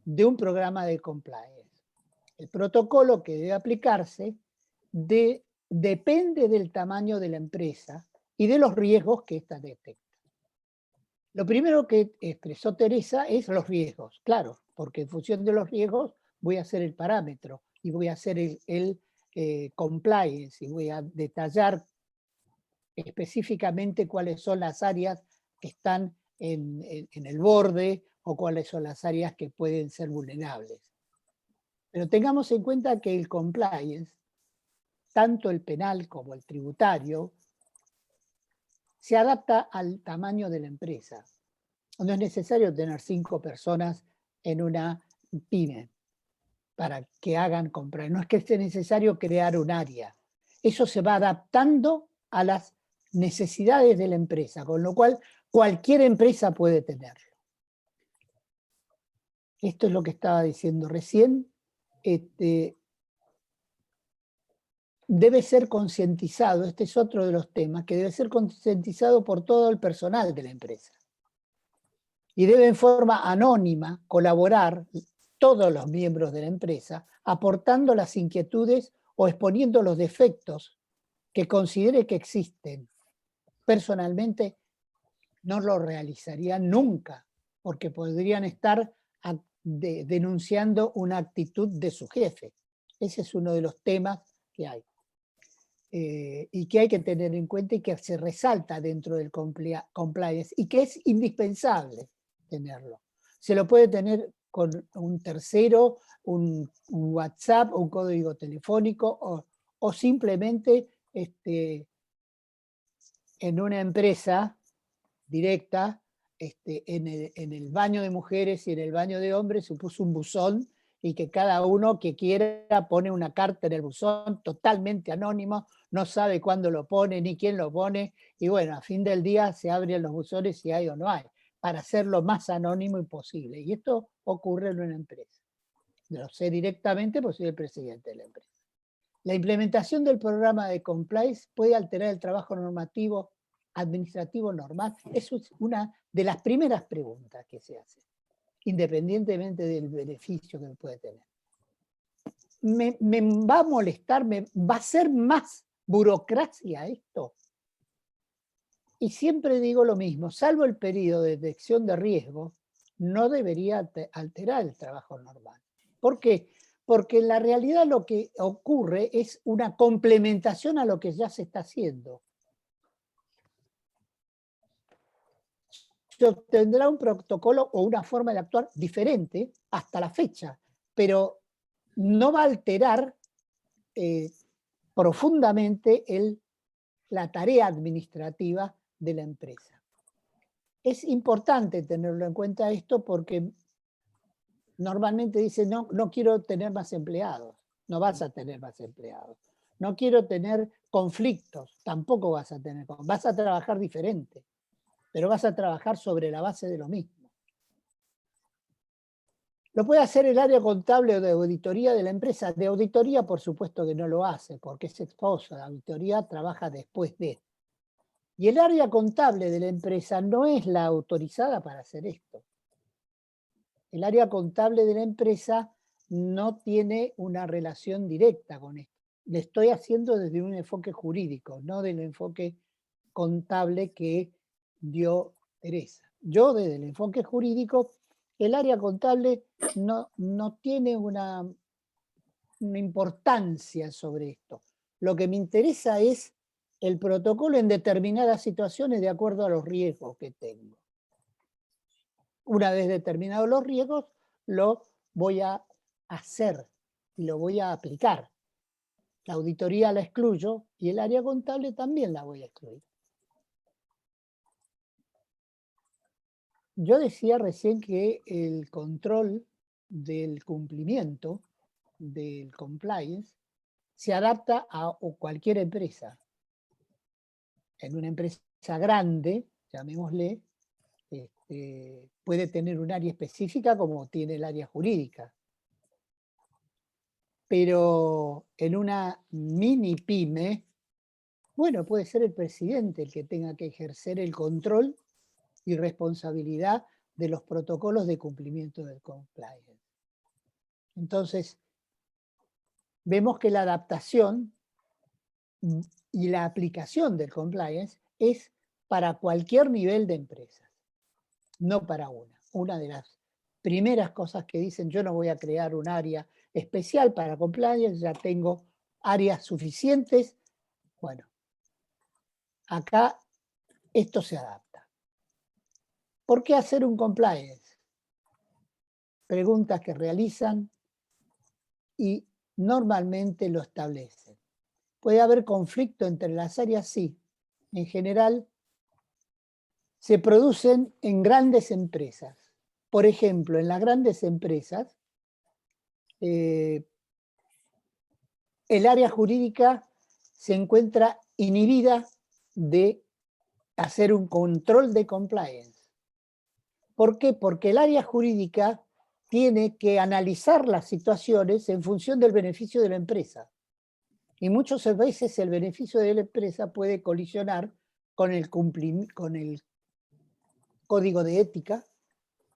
de un programa de compliance. El protocolo que debe aplicarse depende del tamaño de la empresa y de los riesgos que ésta detecta. Lo primero que expresó Teresa es los riesgos, claro, porque en función de los riesgos voy a hacer el parámetro y voy a hacer el compliance y voy a detallar específicamente cuáles son las áreas que están en el borde o cuáles son las áreas que pueden ser vulnerables. Pero tengamos en cuenta que el compliance, tanto el penal como el tributario, se adapta al tamaño de la empresa. No es necesario tener 5 personas en una pyme para que hagan compras. No es que esté necesario crear un área. Eso se va adaptando a las necesidades de la empresa, con lo cual cualquier empresa puede tenerlo. Esto es lo que estaba diciendo recién. Debe ser concientizado, este es otro de los temas, que debe ser concientizado por todo el personal de la empresa. Y debe en forma anónima colaborar todos los miembros de la empresa, aportando las inquietudes o exponiendo los defectos que considere que existen. Personalmente no lo realizarían nunca, porque podrían estar denunciando una actitud de su jefe. Ese es uno de los temas que hay. Y que hay que tener en cuenta y que se resalta dentro del compliance y que es indispensable tenerlo. Se lo puede tener con un tercero, un WhatsApp, un código telefónico o simplemente en una empresa directa, en el baño de mujeres y en el baño de hombres se puso un buzón y que cada uno que quiera pone una carta en el buzón totalmente anónimo, no sabe cuándo lo pone ni quién lo pone, y bueno, a fin del día se abren los buzones si hay o no hay, para hacerlo más anónimo imposible. Y esto ocurre en una empresa. Lo sé directamente porque soy el presidente de la empresa. La implementación del programa de compliance puede alterar el trabajo normativo administrativo normal. Eso es una de las primeras preguntas que se hace, independientemente del beneficio que puede tener. Me va a molestar, va a ser más burocracia esto. Y siempre digo lo mismo, salvo el periodo de detección de riesgo, no debería alterar el trabajo normal. ¿Por qué? Porque en la realidad lo que ocurre es una complementación a lo que ya se está haciendo. Tendrá un protocolo o una forma de actuar diferente hasta la fecha, pero no va a alterar profundamente la tarea administrativa de la empresa. Es importante tenerlo en cuenta esto porque normalmente dicen, no, no quiero tener más empleados. No vas a tener más empleados. No quiero tener conflictos. Tampoco vas a tener. Vas a trabajar diferente, pero vas a trabajar sobre la base de lo mismo. ¿Lo puede hacer el área contable o de auditoría de la empresa? De auditoría, por supuesto que no lo hace, porque es expuesto. La auditoría trabaja después de. Y el área contable de la empresa no es la autorizada para hacer esto. El área contable de la empresa no tiene una relación directa con esto. Le estoy haciendo desde un enfoque jurídico, no del enfoque contable que dio Teresa. Yo desde el enfoque jurídico, el área contable no tiene una importancia sobre esto. Lo que me interesa es el protocolo en determinadas situaciones de acuerdo a los riesgos que tengo. Una vez determinados los riesgos, lo voy a hacer y lo voy a aplicar. La auditoría la excluyo y el área contable también la voy a excluir. Yo decía recién que el control del cumplimiento del compliance se adapta a cualquier empresa. En una empresa grande, llamémosle, puede tener un área específica como tiene el área jurídica. Pero en una mini pyme, bueno, puede ser el presidente el que tenga que ejercer el control y responsabilidad de los protocolos de cumplimiento del compliance. Entonces, vemos que la adaptación y la aplicación del compliance es para cualquier nivel de empresas, no para una. Una de las primeras cosas que dicen, yo no voy a crear un área especial para compliance, ya tengo áreas suficientes. Bueno, acá esto se adapta. ¿Por qué hacer un compliance? Preguntas que realizan y normalmente lo establecen. ¿Puede haber conflicto entre las áreas? Sí. En general, se producen en grandes empresas. Por ejemplo, en las grandes empresas, el área jurídica se encuentra inhibida de hacer un control de compliance. ¿Por qué? Porque el área jurídica tiene que analizar las situaciones en función del beneficio de la empresa. Y muchas veces el beneficio de la empresa puede colisionar con el código de ética,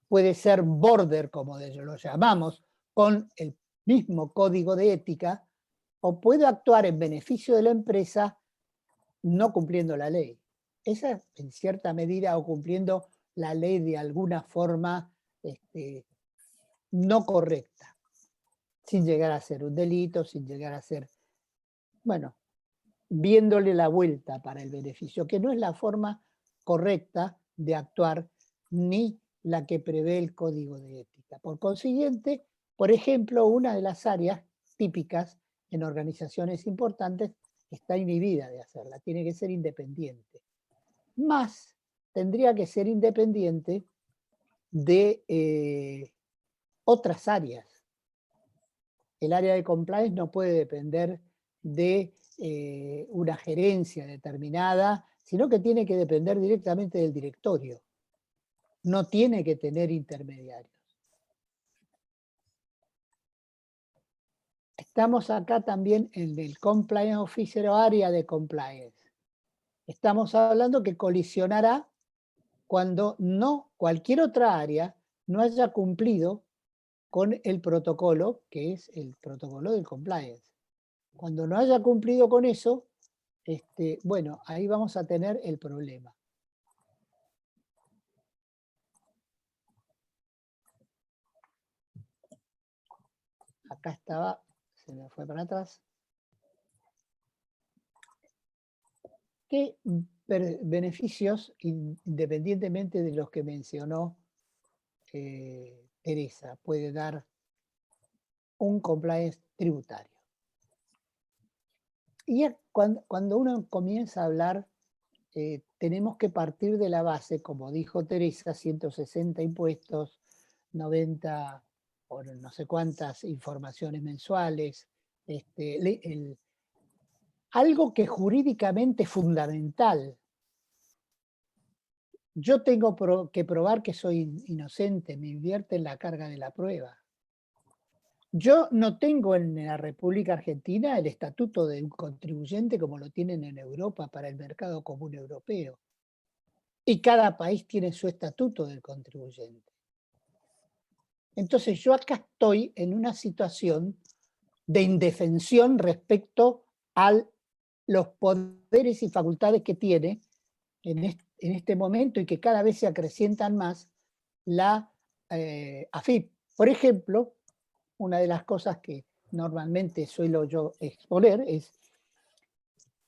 puede ser border, como lo llamamos, con el mismo código de ética, o puede actuar en beneficio de la empresa no cumpliendo la ley. Esa, en cierta medida, o cumpliendo la ley de alguna forma no correcta, sin llegar a ser un delito, sin llegar a ser, bueno, viéndole la vuelta para el beneficio, que no es la forma correcta de actuar ni la que prevé el código de ética. Por consiguiente, por ejemplo, una de las áreas típicas en organizaciones importantes está inhibida de hacerla, tiene que ser independiente. Más tendría que ser independiente de otras áreas. El área de compliance no puede depender de una gerencia determinada, sino que tiene que depender directamente del directorio. No tiene que tener intermediarios. estamos acá también en el Compliance Officer o área de Compliance. Estamos hablando que colisionará cuando cualquier otra área no haya cumplido con el protocolo, que es el protocolo del Compliance. Cuando no haya cumplido con eso, bueno, ahí vamos a tener el problema. Acá estaba, se me fue para atrás. ¿Qué beneficios, independientemente de los que mencionó Teresa, puede dar un compliance tributario? Y cuando uno comienza a hablar, tenemos que partir de la base, como dijo Teresa, 160 impuestos, 90 o no sé cuántas informaciones mensuales, algo que jurídicamente es fundamental. Yo tengo que probar que soy inocente, me invierte en la carga de la prueba. Yo no tengo en la República Argentina el estatuto de un contribuyente como lo tienen en Europa para el mercado común europeo. Y cada país tiene su estatuto del contribuyente. Entonces yo acá estoy en una situación de indefensión respecto a los poderes y facultades que tiene en este momento y que cada vez se acrecientan más la AFIP. Por ejemplo, una de las cosas que normalmente suelo yo exponer es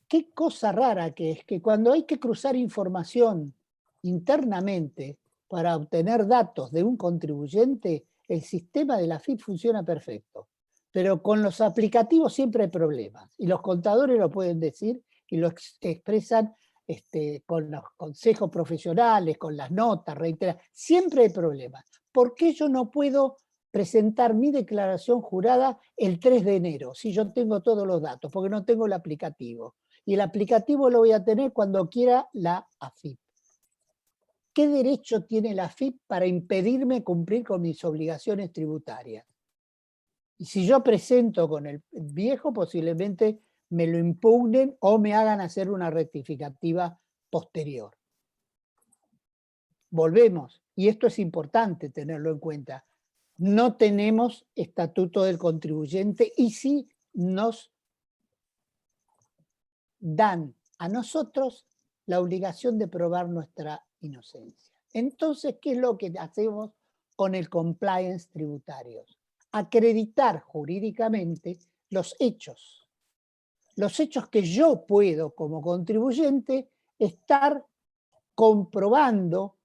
qué cosa rara que es que cuando hay que cruzar información internamente para obtener datos de un contribuyente, el sistema de la AFIP funciona perfecto. Pero con los aplicativos siempre hay problemas. Y los contadores lo pueden decir y lo expresan con los consejos profesionales, con las notas, reiteran. Siempre hay problemas. ¿Por qué yo no puedo presentar mi declaración jurada el 3 de enero si yo tengo todos los datos? Porque no tengo el aplicativo. Y el aplicativo lo voy a tener cuando quiera la AFIP. ¿Qué derecho tiene la AFIP para impedirme cumplir con mis obligaciones tributarias? Y si yo presento con el viejo, posiblemente me lo impugnen o me hagan hacer una rectificativa posterior. Volvemos, y esto es importante tenerlo en cuenta. No tenemos estatuto del contribuyente y sí nos dan a nosotros la obligación de probar nuestra inocencia. Entonces, ¿qué es lo que hacemos con el compliance tributario? Acreditar jurídicamente los hechos que yo puedo como contribuyente estar comprobando,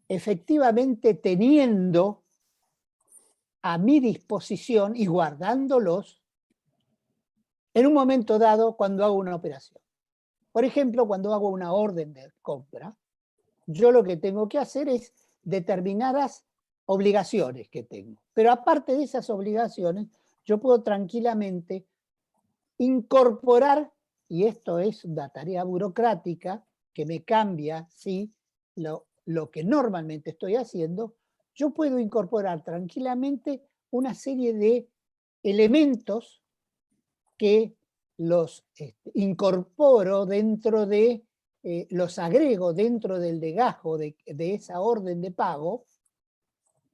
efectivamente teniendo a mi disposición y guardándolos en un momento dado cuando hago una operación. Por ejemplo, cuando hago una orden de compra, yo lo que tengo que hacer es determinadas obligaciones que tengo. Pero aparte de esas obligaciones, yo puedo tranquilamente incorporar, y esto es una tarea burocrática que me cambia, ¿sí?, lo que normalmente estoy haciendo, yo puedo incorporar tranquilamente una serie de elementos que los incorporo dentro de, los agrego dentro del legajo de esa orden de pago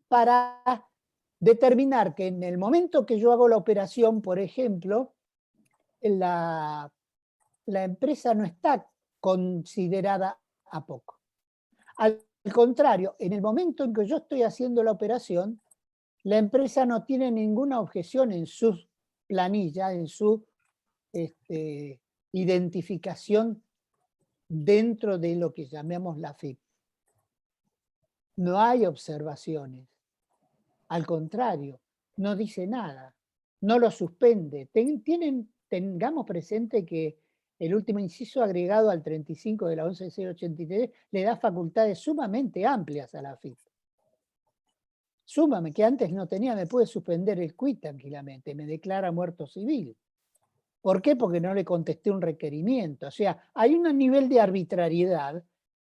para determinar que en el momento que yo hago la operación, por ejemplo, la empresa no está considerada a poco. Al contrario, en el momento en que yo estoy haciendo la operación, la empresa no tiene ninguna objeción en su planilla, en su identificación dentro de lo que llamamos la AFIP. No hay observaciones. Al contrario, no dice nada, no lo suspende. Tengamos presente que el último inciso agregado al 35 de la 11.083 le da facultades sumamente amplias a la AFIP. Súmame, que antes no tenía, me puede suspender el quit tranquilamente, me declara muerto civil. ¿Por qué? Porque no le contesté un requerimiento. O sea, hay un nivel de arbitrariedad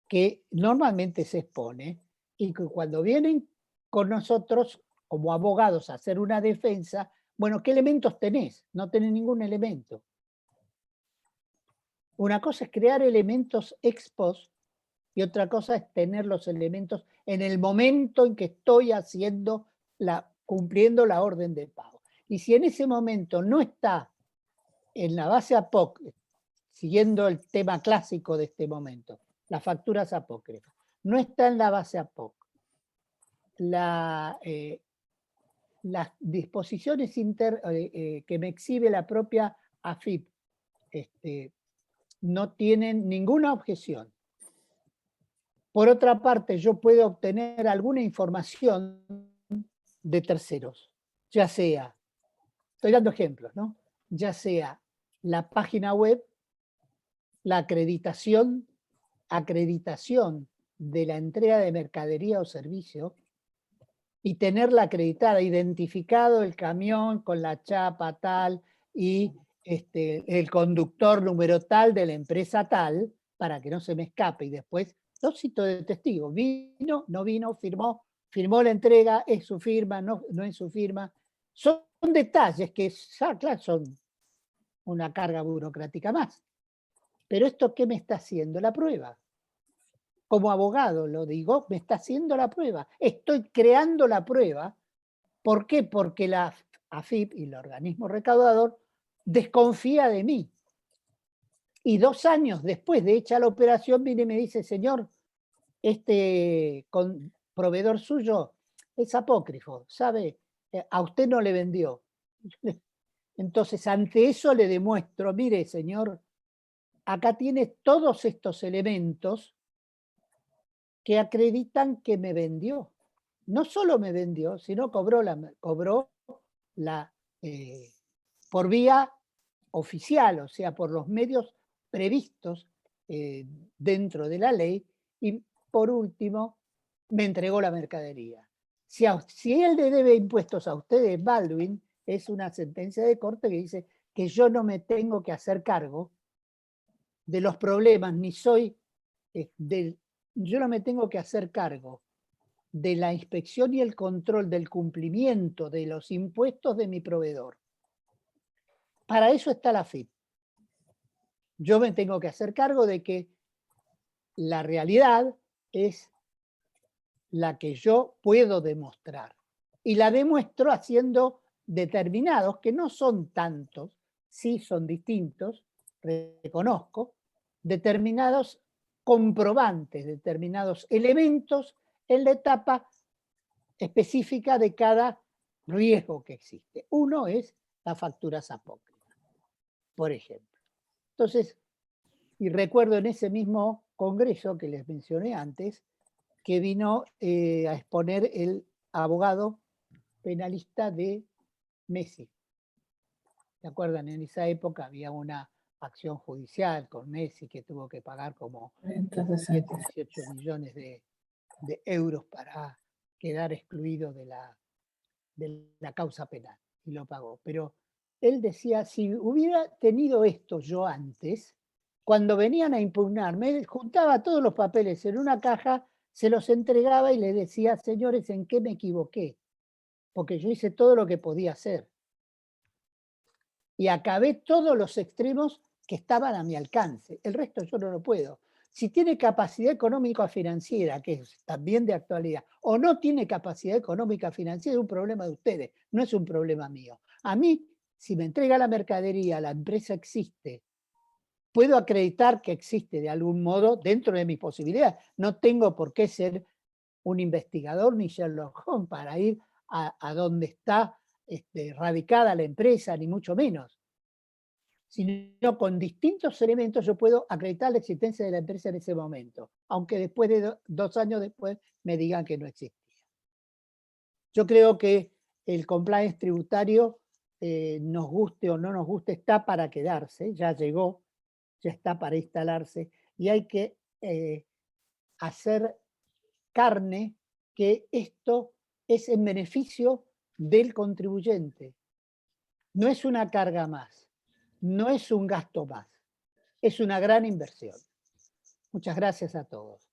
que normalmente se expone y que cuando vienen con nosotros como abogados a hacer una defensa, Bueno, ¿qué elementos tenés? No tenés ningún elemento. Una cosa es crear elementos ex post y otra cosa es tener los elementos en el momento en que estoy cumpliendo la orden de pago. Y si en ese momento no está en la base APOC, siguiendo el tema clásico de este momento, las facturas apócrifas, no está en la base APOC, las disposiciones que me exhibe la propia AFIP no tienen ninguna objeción. Por otra parte, yo puedo obtener alguna información de terceros, ya sea, estoy dando ejemplos, ¿no? Ya sea la página web, la acreditación de la entrega de mercadería o servicio, y tenerla acreditada, identificado el camión con la chapa tal y el conductor número tal de la empresa tal, para que no se me escape. Y después, dos citos de testigos. Vino, no vino, firmó la entrega, es su firma, no es su firma. Son detalles que, claro, son una carga burocrática más. Pero esto, ¿qué me está haciendo? La prueba. Como abogado lo digo, me está haciendo la prueba. Estoy creando la prueba. ¿Por qué? Porque la AFIP y el organismo recaudador desconfía de mí. Y 2 años después de hecha la operación viene y me dice, señor, proveedor suyo es apócrifo, ¿sabe? A usted no le vendió. Entonces, ante eso le demuestro, mire, señor, acá tiene todos estos elementos que acreditan que me vendió. No solo me vendió, sino cobró por vía oficial, o sea, por los medios previstos dentro de la ley, y por último, me entregó la mercadería. Si él le debe impuestos a ustedes, Baldwin, es una sentencia de corte que dice que yo no me tengo que hacer cargo de los problemas, yo no me tengo que hacer cargo de la inspección y el control del cumplimiento de los impuestos de mi proveedor. Para eso está la AFIP. Yo me tengo que hacer cargo de que la realidad es la que yo puedo demostrar. Y la demuestro haciendo determinados, que no son tantos, sí son distintos, reconozco, determinados comprobantes, determinados elementos en la etapa específica de cada riesgo que existe. Uno es las facturas apócrifas, por ejemplo. Entonces, y recuerdo en ese mismo congreso que les mencioné antes, que vino a exponer el abogado penalista de Messi. ¿Se acuerdan? En esa época había una acción judicial con Messi que tuvo que pagar como 18 millones de euros para quedar excluido de la causa penal, y lo pagó. Pero él decía, si hubiera tenido esto yo antes, cuando venían a impugnarme, juntaba todos los papeles en una caja, se los entregaba y le decía, señores, ¿en qué me equivoqué? Porque yo hice todo lo que podía hacer. Y acabé todos los extremos que estaban a mi alcance. El resto yo no lo puedo. Si tiene capacidad económica financiera, que es también de actualidad, o no tiene capacidad económica financiera, es un problema de ustedes, no es un problema mío. A mí, si me entrega la mercadería, la empresa existe, puedo acreditar que existe de algún modo dentro de mis posibilidades. No tengo por qué ser un investigador ni Sherlock Holmes para ir a donde está radicada la empresa, ni mucho menos. Sino con distintos elementos yo puedo acreditar la existencia de la empresa en ese momento, aunque después de 2 años después me digan que no existía. Yo creo que el compliance tributario, nos guste o no nos guste, está para quedarse, ya llegó, ya está para instalarse, y hay que hacer carne que esto es en beneficio del contribuyente. No es una carga más, no es un gasto más, es una gran inversión. Muchas gracias a todos.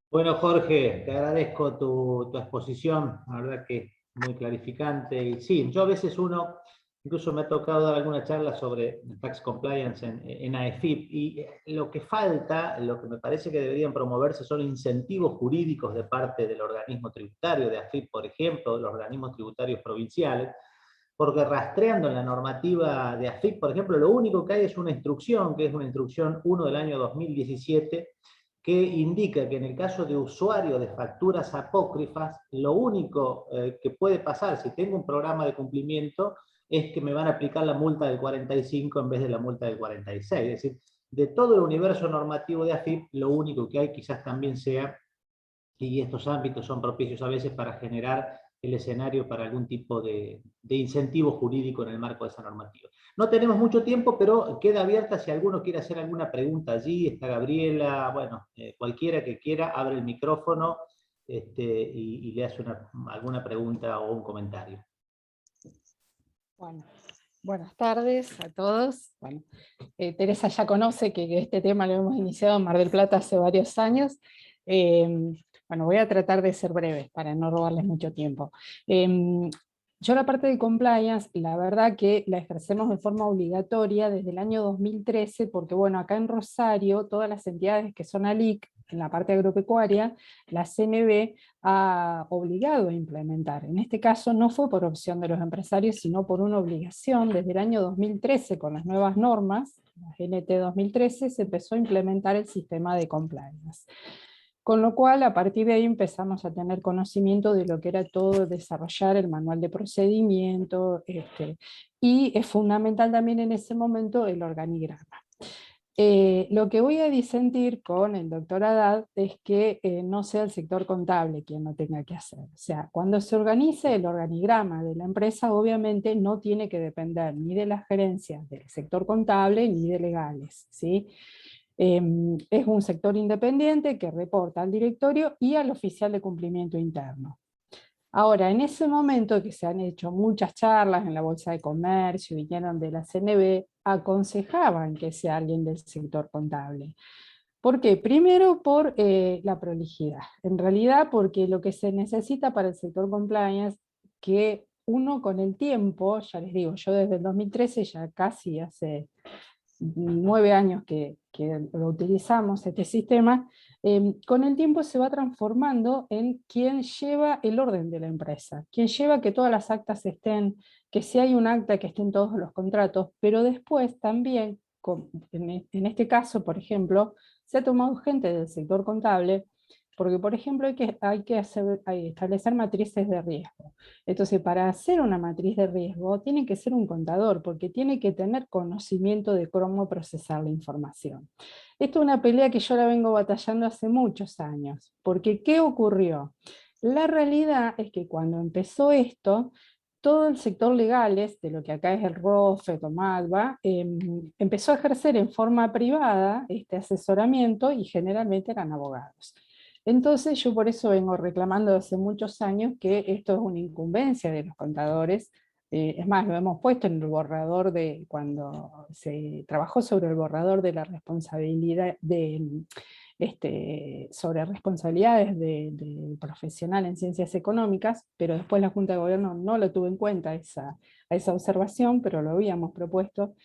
Bueno, Jorge, te agradezco tu exposición. La verdad que muy clarificante. Y sí, yo a veces incluso me ha tocado dar alguna charla sobre tax compliance en AEFIP, y lo que falta, lo que me parece que deberían promoverse son incentivos jurídicos de parte del organismo tributario, de AFIP, por ejemplo, de los organismos tributarios provinciales, porque rastreando en la normativa de AFIP, por ejemplo, lo único que hay es una instrucción, que es una instrucción 1 del año 2017, que indica que en el caso de usuario de facturas apócrifas, lo único que puede pasar si tengo un programa de cumplimiento es que me van a aplicar la multa del 45 en vez de la multa del 46. Es decir, de todo el universo normativo de AFIP, lo único que hay quizás también sea, y estos ámbitos son propicios a veces para generar el escenario para algún tipo de incentivo jurídico en el marco de esa normativa. No tenemos mucho tiempo, pero queda abierta si alguno quiere hacer alguna pregunta allí. Está Gabriela, bueno, cualquiera que quiera, abre el micrófono y le hace alguna pregunta o un comentario. Bueno, buenas tardes a todos. Bueno, Teresa ya conoce que este tema lo hemos iniciado en Mar del Plata hace varios años. Bueno, voy a tratar de ser breve para no robarles mucho tiempo. Yo la parte de compliance, la verdad que la ejercemos de forma obligatoria desde el año 2013, porque bueno, acá en Rosario, todas las entidades que son ALIC, en la parte agropecuaria, la CNB ha obligado a implementar. En este caso no fue por opción de los empresarios, sino por una obligación. Desde el año 2013, con las nuevas normas, la GNT 2013, se empezó a implementar el sistema de compliance. Con lo cual, a partir de ahí empezamos a tener conocimiento de lo que era todo desarrollar el manual de procedimiento, y es fundamental también en ese momento el organigrama. Lo que voy a disentir con el doctor Haddad es que no sea el sector contable quien lo tenga que hacer. O sea, cuando se organice el organigrama de la empresa, obviamente no tiene que depender ni de las gerencias del sector contable ni de legales, ¿sí? Es un sector independiente que reporta al directorio y al oficial de cumplimiento interno. Ahora, en ese momento que se han hecho muchas charlas en la Bolsa de Comercio, vinieron de la CNB, aconsejaban que sea alguien del sector contable. ¿Por qué? Primero por la prolijidad. En realidad porque lo que se necesita para el sector compliance, que uno con el tiempo, ya les digo, yo desde el 2013, ya casi hace 9 años que lo utilizamos, este sistema, con el tiempo se va transformando en quien lleva el orden de la empresa, quien lleva que todas las actas estén, que si hay un acta que estén todos los contratos, pero después también, en este caso, por ejemplo, se ha tomado gente del sector contable, porque por ejemplo hay que establecer matrices de riesgo. Entonces, para hacer una matriz de riesgo tiene que ser un contador, porque tiene que tener conocimiento de cómo procesar la información. Esto es una pelea que yo la vengo batallando hace muchos años, porque ¿qué ocurrió? La realidad es que cuando empezó esto, todo el sector legales, de lo que acá es el ROFE, Tomadva, empezó a ejercer en forma privada este asesoramiento y generalmente eran abogados. Entonces yo por eso vengo reclamando hace muchos años que esto es una incumbencia de los contadores. Es más, lo hemos puesto en el borrador de cuando se trabajó sobre el borrador de la responsabilidad sobre responsabilidades del profesional en ciencias económicas, pero después la Junta de Gobierno no lo tuvo en cuenta a esa observación, pero lo habíamos propuesto.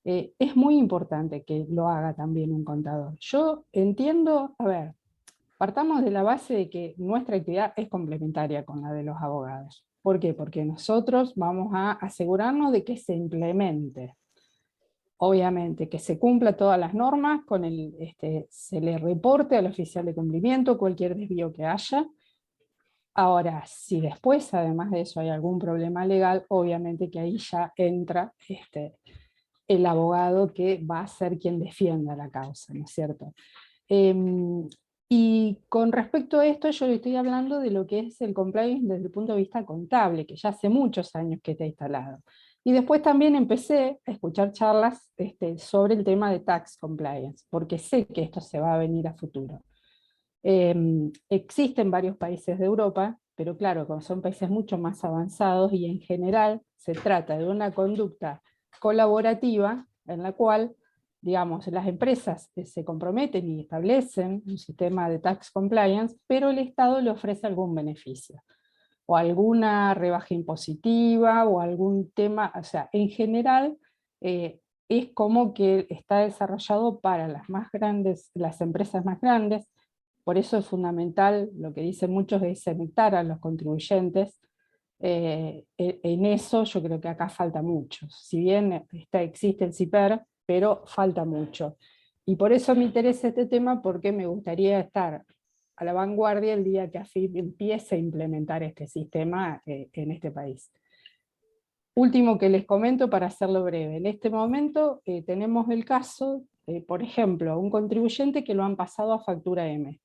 Es muy importante que lo haga también un contador. Yo entiendo, a ver, partamos de la base de que nuestra actividad es complementaria con la de los abogados. ¿Por qué? Porque nosotros vamos a asegurarnos de que se implemente. Obviamente, que se cumpla todas las normas, se le reporte al oficial de cumplimiento cualquier desvío que haya. Ahora, si después, además de eso, hay algún problema legal, obviamente que ahí ya entra el abogado que va a ser quien defienda la causa, ¿no es cierto? Y con respecto a esto, yo le estoy hablando de lo que es el compliance desde el punto de vista contable, que ya hace muchos años que está instalado. Y después también empecé a escuchar charlas sobre el tema de tax compliance, porque sé que esto se va a venir a futuro. Existen varios países de Europa, pero claro, como son países mucho más avanzados, y en general se trata de una conducta colaborativa en la cual, digamos, las empresas se comprometen y establecen un sistema de tax compliance, pero el Estado le ofrece algún beneficio. o alguna rebaja impositiva, o algún tema, o sea, en general, es como que está desarrollado para las empresas más grandes. Por eso es fundamental, lo que dicen muchos, es exentar a los contribuyentes. En eso yo creo que acá falta mucho. Si bien existe el CIPER, pero falta mucho. Y por eso me interesa este tema, porque me gustaría estar a la vanguardia el día que AFIP empiece a implementar este sistema en este país. Último que les comento para hacerlo breve. En este momento tenemos el caso, por ejemplo, un contribuyente que lo han pasado a factura M.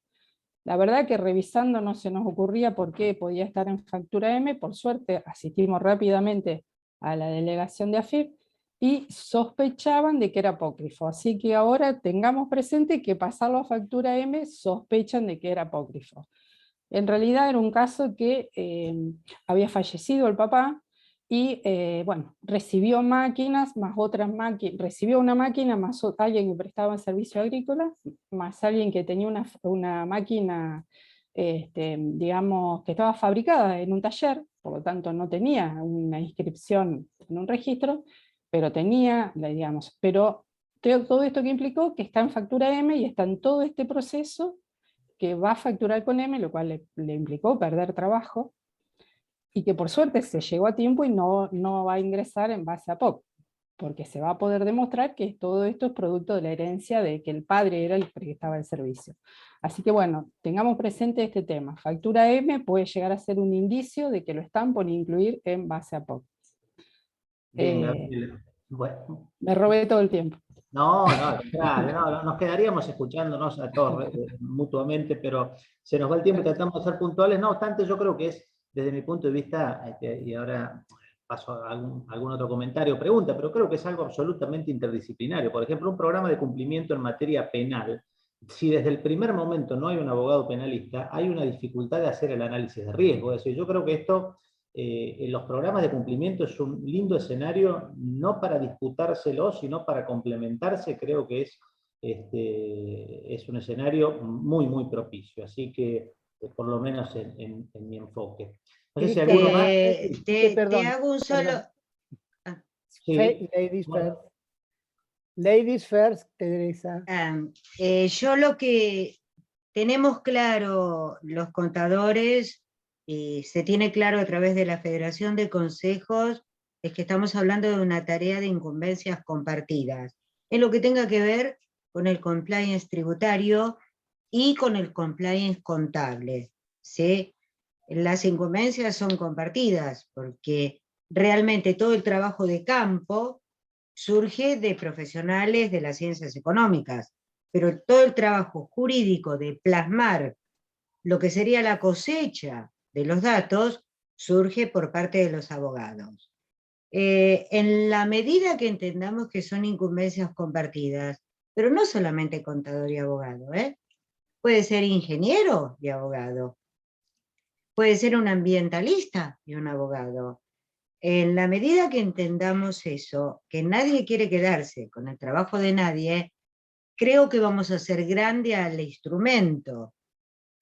La verdad que revisando no se nos ocurría por qué podía estar en factura M. Por suerte asistimos rápidamente a la delegación de AFIP y sospechaban de que era apócrifo. Así que ahora tengamos presente que pasarlo a factura M sospechan de que era apócrifo. En realidad era un caso que había fallecido el papá, y bueno, recibió máquinas, más otras máquinas, recibió una máquina, más alguien que prestaba servicio agrícola, más alguien que tenía una máquina, digamos, que estaba fabricada en un taller, por lo tanto no tenía una inscripción en un registro, pero tenía, digamos, pero todo esto que implicó que está en factura M y está en todo este proceso que va a facturar con M, lo cual le implicó perder trabajo, y que por suerte se llegó a tiempo y no va a ingresar en base a POC, porque se va a poder demostrar que todo esto es producto de la herencia de que el padre era el que prestaba el servicio. Así que bueno, tengamos presente este tema. Factura M puede llegar a ser un indicio de que lo están por incluir en base a POC. Bien, bueno. Me robé todo el tiempo. No, claro, no, nos quedaríamos escuchándonos a todos mutuamente, pero se nos va el tiempo y tratamos de ser puntuales. No obstante, yo creo que es, desde mi punto de vista, y ahora paso a algún otro comentario o pregunta, pero creo que es algo absolutamente interdisciplinario. Por ejemplo, un programa de cumplimiento en materia penal. Si desde el primer momento no hay un abogado penalista, hay una dificultad de hacer el análisis de riesgo. Es decir, yo creo que esto, en los programas de cumplimiento, es un lindo escenario, no para disputárselo, sino para complementarse. Creo que es un escenario muy, muy propicio. Así que, por lo menos en mi enfoque. No sé si alguno más. Te hago un solo... Sí. Ladies first. Ladies first, Teresa. Yo lo que tenemos claro los contadores, y se tiene claro a través de la Federación de Consejos, es que estamos hablando de una tarea de incumbencias compartidas, en lo que tenga que ver con el compliance tributario y con el compliance contable, ¿sí? Las incumbencias son compartidas, porque realmente todo el trabajo de campo surge de profesionales de las ciencias económicas, pero todo el trabajo jurídico de plasmar lo que sería la cosecha de los datos surge por parte de los abogados. En la medida que entendamos que son incumbencias compartidas, pero no solamente contador y abogado, puede ser ingeniero y abogado, puede ser un ambientalista y un abogado. En la medida que entendamos eso, que nadie quiere quedarse con el trabajo de nadie, creo que vamos a hacer grande al instrumento,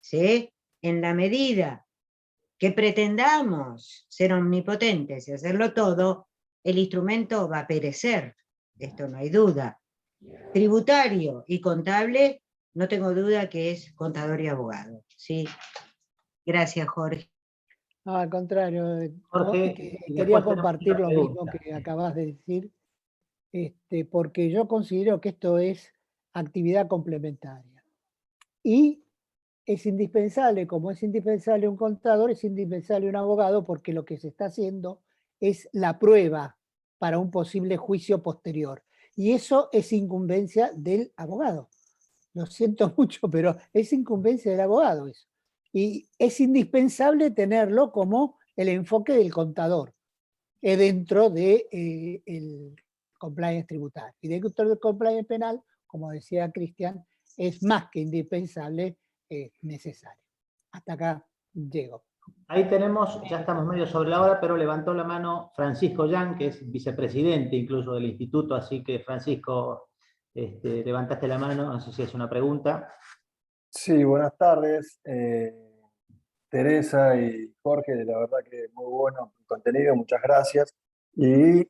¿sí? En la medida que pretendamos ser omnipotentes y hacerlo todo, el instrumento va a perecer, esto no hay duda. Tributario y contable, no tengo duda que es contador y abogado, ¿sí? Gracias, Jorge. No, al contrario, Jorge, quería compartir lo mismo que acabas de decir, porque yo considero que esto es actividad complementaria. Y es indispensable, como es indispensable un contador, es indispensable un abogado, porque lo que se está haciendo es la prueba para un posible juicio posterior. Y eso es incumbencia del abogado. Lo siento mucho, pero es incumbencia del abogado eso. Y es indispensable tenerlo como el enfoque del contador dentro del compliance tributario. Y dentro del compliance penal, como decía Cristian, es más que indispensable, necesario. Hasta acá llego. Ahí tenemos, ya estamos medio sobre la hora, pero levantó la mano Francisco Yang, que es vicepresidente incluso del instituto, así que Francisco, levantaste la mano, no sé si es una pregunta. Sí, buenas tardes, Teresa y Jorge, la verdad que muy bueno el contenido, muchas gracias. Y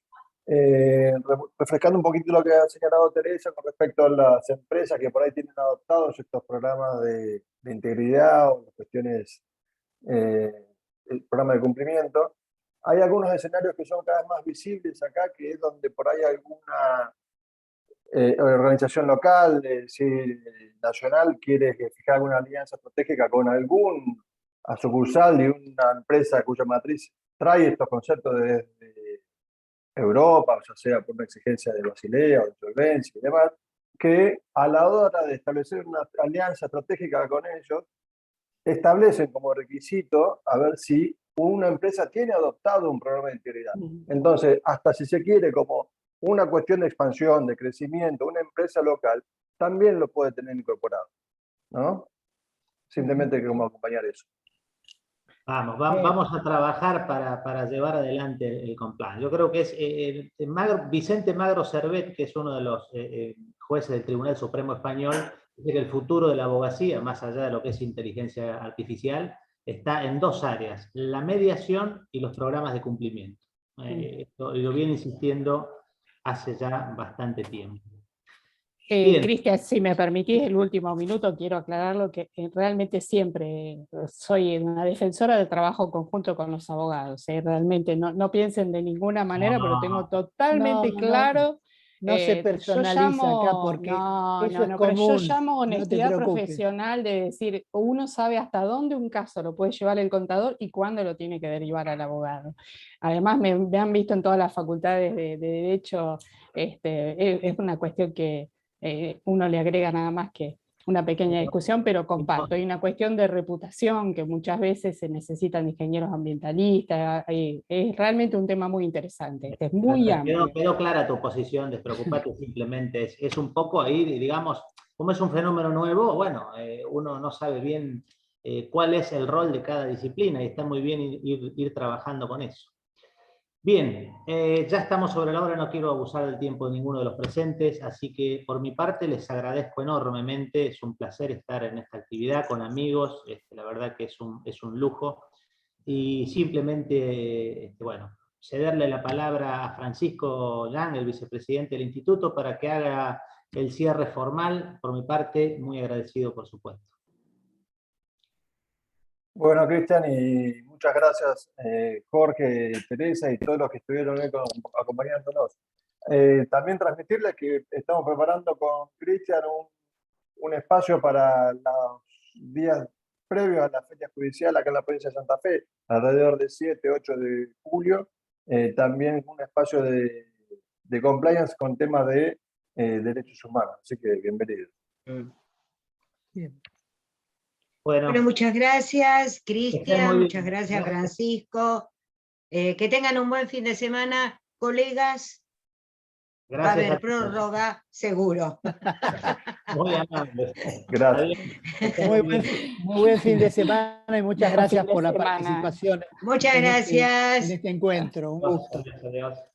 refrescando un poquito lo que ha señalado Teresa con respecto a las empresas que por ahí tienen adoptados estos programas de integridad o las cuestiones, el programa de cumplimiento, hay algunos escenarios que son cada vez más visibles acá, que es donde por ahí alguna organización local, nacional, quiere fijar alguna alianza estratégica con algún sucursal de una empresa cuya matriz trae estos conceptos desde Europa, ya sea por una exigencia de Basilea o de solvencia y demás, que a la hora de establecer una alianza estratégica con ellos, establecen como requisito a ver si una empresa tiene adoptado un programa de integridad. Entonces, hasta si se quiere como una cuestión de expansión, de crecimiento, una empresa local, también lo puede tener incorporado, ¿no? Simplemente como acompañar eso. Vamos a trabajar para llevar adelante el compliance. Yo creo que es Vicente Magro Servet, que es uno de los jueces del Tribunal Supremo Español, dice que el futuro de la abogacía, más allá de lo que es inteligencia artificial, está en dos áreas: la mediación y los programas de cumplimiento. Lo viene insistiendo hace ya bastante tiempo. Cristian, si me permitís el último minuto, quiero aclararlo que realmente siempre soy una defensora del trabajo conjunto con los abogados. Realmente no piensen de ninguna manera, pero tengo totalmente claro. No se personaliza acá porque eso es común. Pero yo llamo honestidad no profesional de decir, uno sabe hasta dónde un caso lo puede llevar el contador y cuándo lo tiene que derivar al abogado. Además, me han visto en todas las facultades de Derecho, es una cuestión que uno le agrega nada más que una pequeña discusión, pero comparto. Hay una cuestión de reputación que muchas veces se necesitan ingenieros ambientalistas. Es realmente un tema muy interesante. Es muy amplio. Quedó clara tu posición, despreocupate, simplemente es un poco ahí, digamos, como es un fenómeno nuevo, bueno, uno no sabe bien cuál es el rol de cada disciplina y está muy bien ir trabajando con eso. Bien, ya estamos sobre la hora, no quiero abusar del tiempo de ninguno de los presentes, así que por mi parte les agradezco enormemente, es un placer estar en esta actividad con amigos, la verdad que es un lujo, y simplemente, bueno, cederle la palabra a Francisco Yang, el vicepresidente del instituto, para que haga el cierre formal. Por mi parte, muy agradecido, por supuesto. Bueno, Cristian, y muchas gracias, Jorge, Teresa y todos los que estuvieron acompañándonos. También transmitirles que estamos preparando con Cristian un espacio para los días previos a la fecha judicial acá en la provincia de Santa Fe, alrededor del 7-8 de julio. También un espacio de compliance con temas de derechos humanos. Así que bienvenidos. Bien. Bueno, muchas gracias, Cristian, muchas gracias, Francisco. Que tengan un buen fin de semana, colegas. Gracias. Va a haber prórroga, seguro. Muy amable. Gracias. Muy buen fin de semana y muchas gracias por la participación. Muchas gracias. En este encuentro. Un gusto. Adiós.